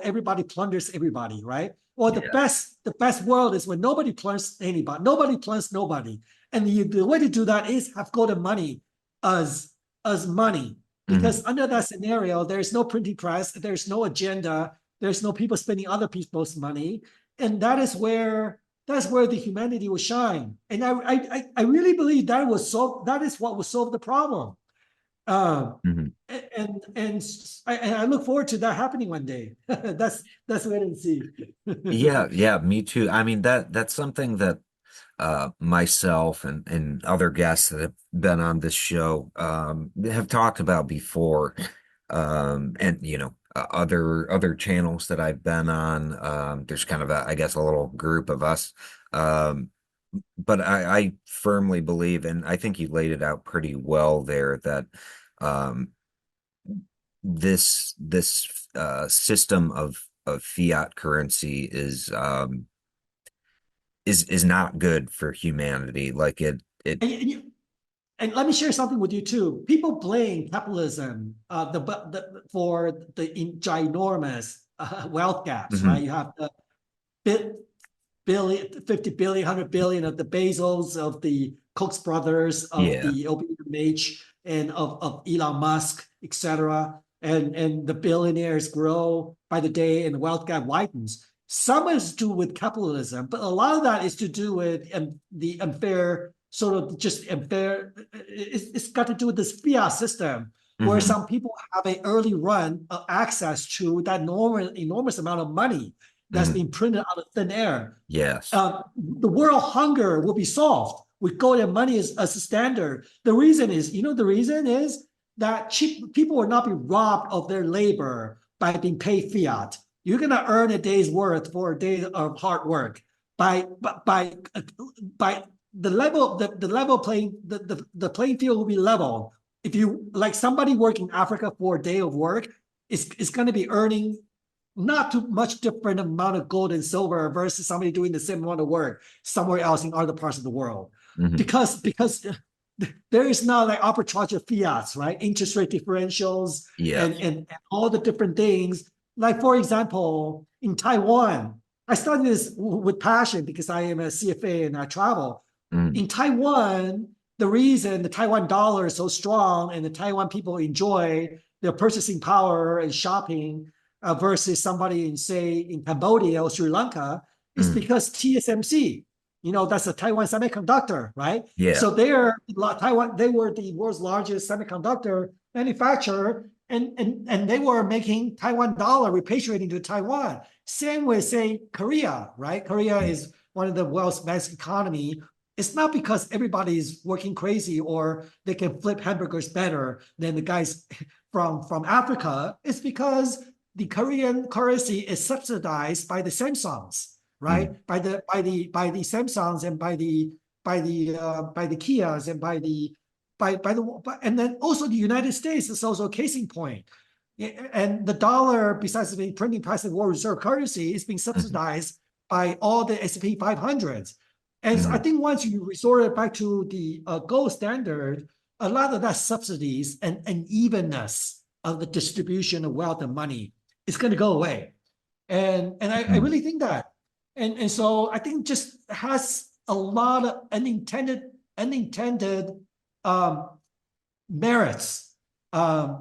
everybody plunders everybody, right? Or Yeah. the best world is when nobody plunders anybody, nobody plunders nobody, and the way to do that is have golden money as as money, Hmm. because under that scenario, there's no printing press, there's no agenda, there's no people spending other people's money, and that's where the humanity will shine. And I really believe that is what will solve the problem. Um, Hmm. and I look forward to that happening one day. That's wait and see. Yeah. Yeah. Me too. I mean, that's something that myself and other guests that have been on this show have talked about before. And other channels that I've been on. There's kind of I guess a little group of us. Um, but I firmly believe, and I think you laid it out pretty well there, that um, this system of fiat currency is not good for humanity. Like it. And let me share something with you too. People blame capitalism for the ginormous wealth gaps, right? Mhm. You have the billion, 50 billion, 100 billion of the Bezos, of the Koch brothers, of Yeah. the LVMH, and of Elon Musk, etc. And the billionaires grow by the day and the wealth gap widens. Some is to do with capitalism, but a lot of that is to do with the unfair, sort of just unfair. It's got to do with this fiat system where Hmm. some people have an early run of access to that enormous amount of money that's Hmm. being printed out of thin air. Yes. The world hunger will be solved with gold and money as a standard. The reason is that people will not be robbed of their labor by being paid fiat. You're going to earn a day's worth for a day of hard work by the level the level playing the playing field will be level. If you like somebody working in Africa for a day of work is going to be earning not too much different amount of gold and silver versus somebody doing the same amount of work somewhere else in other parts of the world, Hmm. because there is not like arbitrage of fiats, right? Interest rate differentials Yes. and all the different things. Like for example, in Taiwan, I studied this with passion because I am a CFA and I travel. Mm. In Taiwan, the reason the Taiwan dollar is so strong and the Taiwan people enjoy their purchasing power and shopping versus somebody in, say, in Cambodia or Sri Lanka is Mm. because TSMC, that's a Taiwan semiconductor, right? Yeah. So they were the world's largest semiconductor manufacturer, and they were making Taiwan dollar repatriating to Taiwan. Same with, say, Korea, right? Korea is one of the world's best economy. It's not because everybody is working crazy or they can flip hamburgers better than the guys from Africa. It's because the Korean currency is subsidized by the Samsungs, right? Mm. By the Samsungs and by the Kias and and then also the United States is also a case in point. And the dollar, besides being printing price of world reserve currency, is being subsidized by all the S&P 500s. And so I Mm. think once you resort back to the gold standard, a lot of that subsidies and evenness of the distribution of wealth and money is going to go away. And I Mm. really think that. And so I think just has a lot of unintended um, merits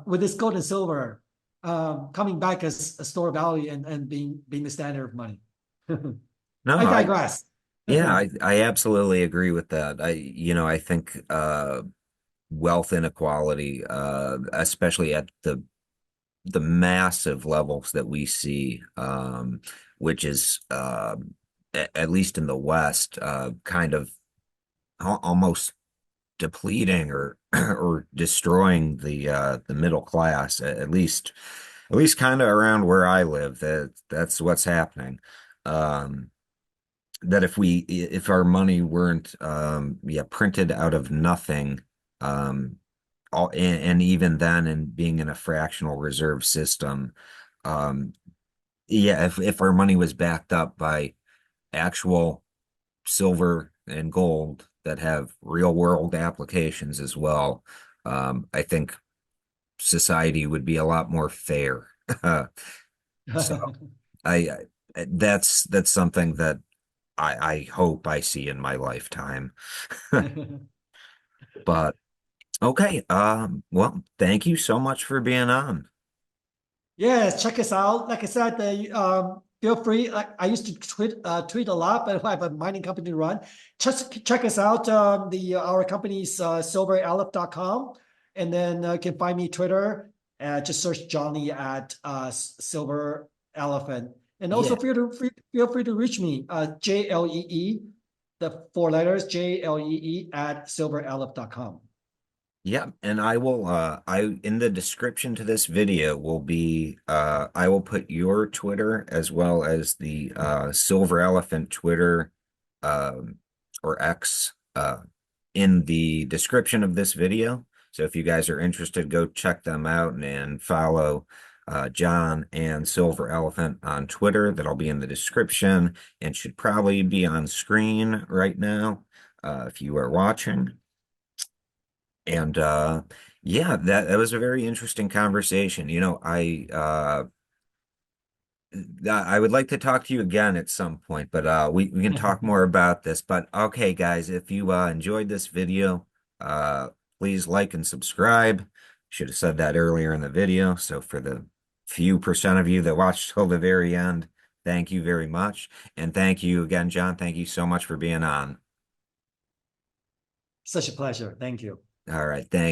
with this gold and silver coming back as a store of value and being the standard of money. No, I digress. yeah, I absolutely agree with that. I think wealth inequality, especially at the massive levels that we see, which is at least in the West, kind of almost depleting or or destroying the middle class, at least kind of around where I live. That's what's happening. Um, that if our money weren't printed out of nothing, um and even then and being in a fractional reserve system, um if our money was backed up by actual silver and gold that have real world applications as well, I think society would be a lot more fair. So that's something that I hope I see in my lifetime. But okay, well, thank you so much for being on. Yes, check us out. Like I said, feel free. I used to tweet a lot, but I have a mining company to run. Just check us out. Our company's silveraleph.com, and then you can find me Twitter. Just search Johnny at Silver Elephant, and also Yeah. feel free to reach me JLEE, the four letters JLEE at silveraleph.com. Yeah, and I will I in the description to this video will be I will put your Twitter as well as the Silver Elephant Twitter um or X in the description of this video. So if you guys are interested, go check them out and follow John and Silver Elephant on Twitter. That'll be in the description and should probably be on screen right now if you are watching. And yeah, that was a very interesting conversation. I would like to talk to you again at some point, but we can talk more about this. But okay, guys, if you enjoyed this video, uh please like and subscribe. Should have said that earlier in the video. So for the few percent of you that watched till the very end, thank you very much. And thank you again, John. Thank you so much for being on. Such a pleasure. Thank you. All right, thank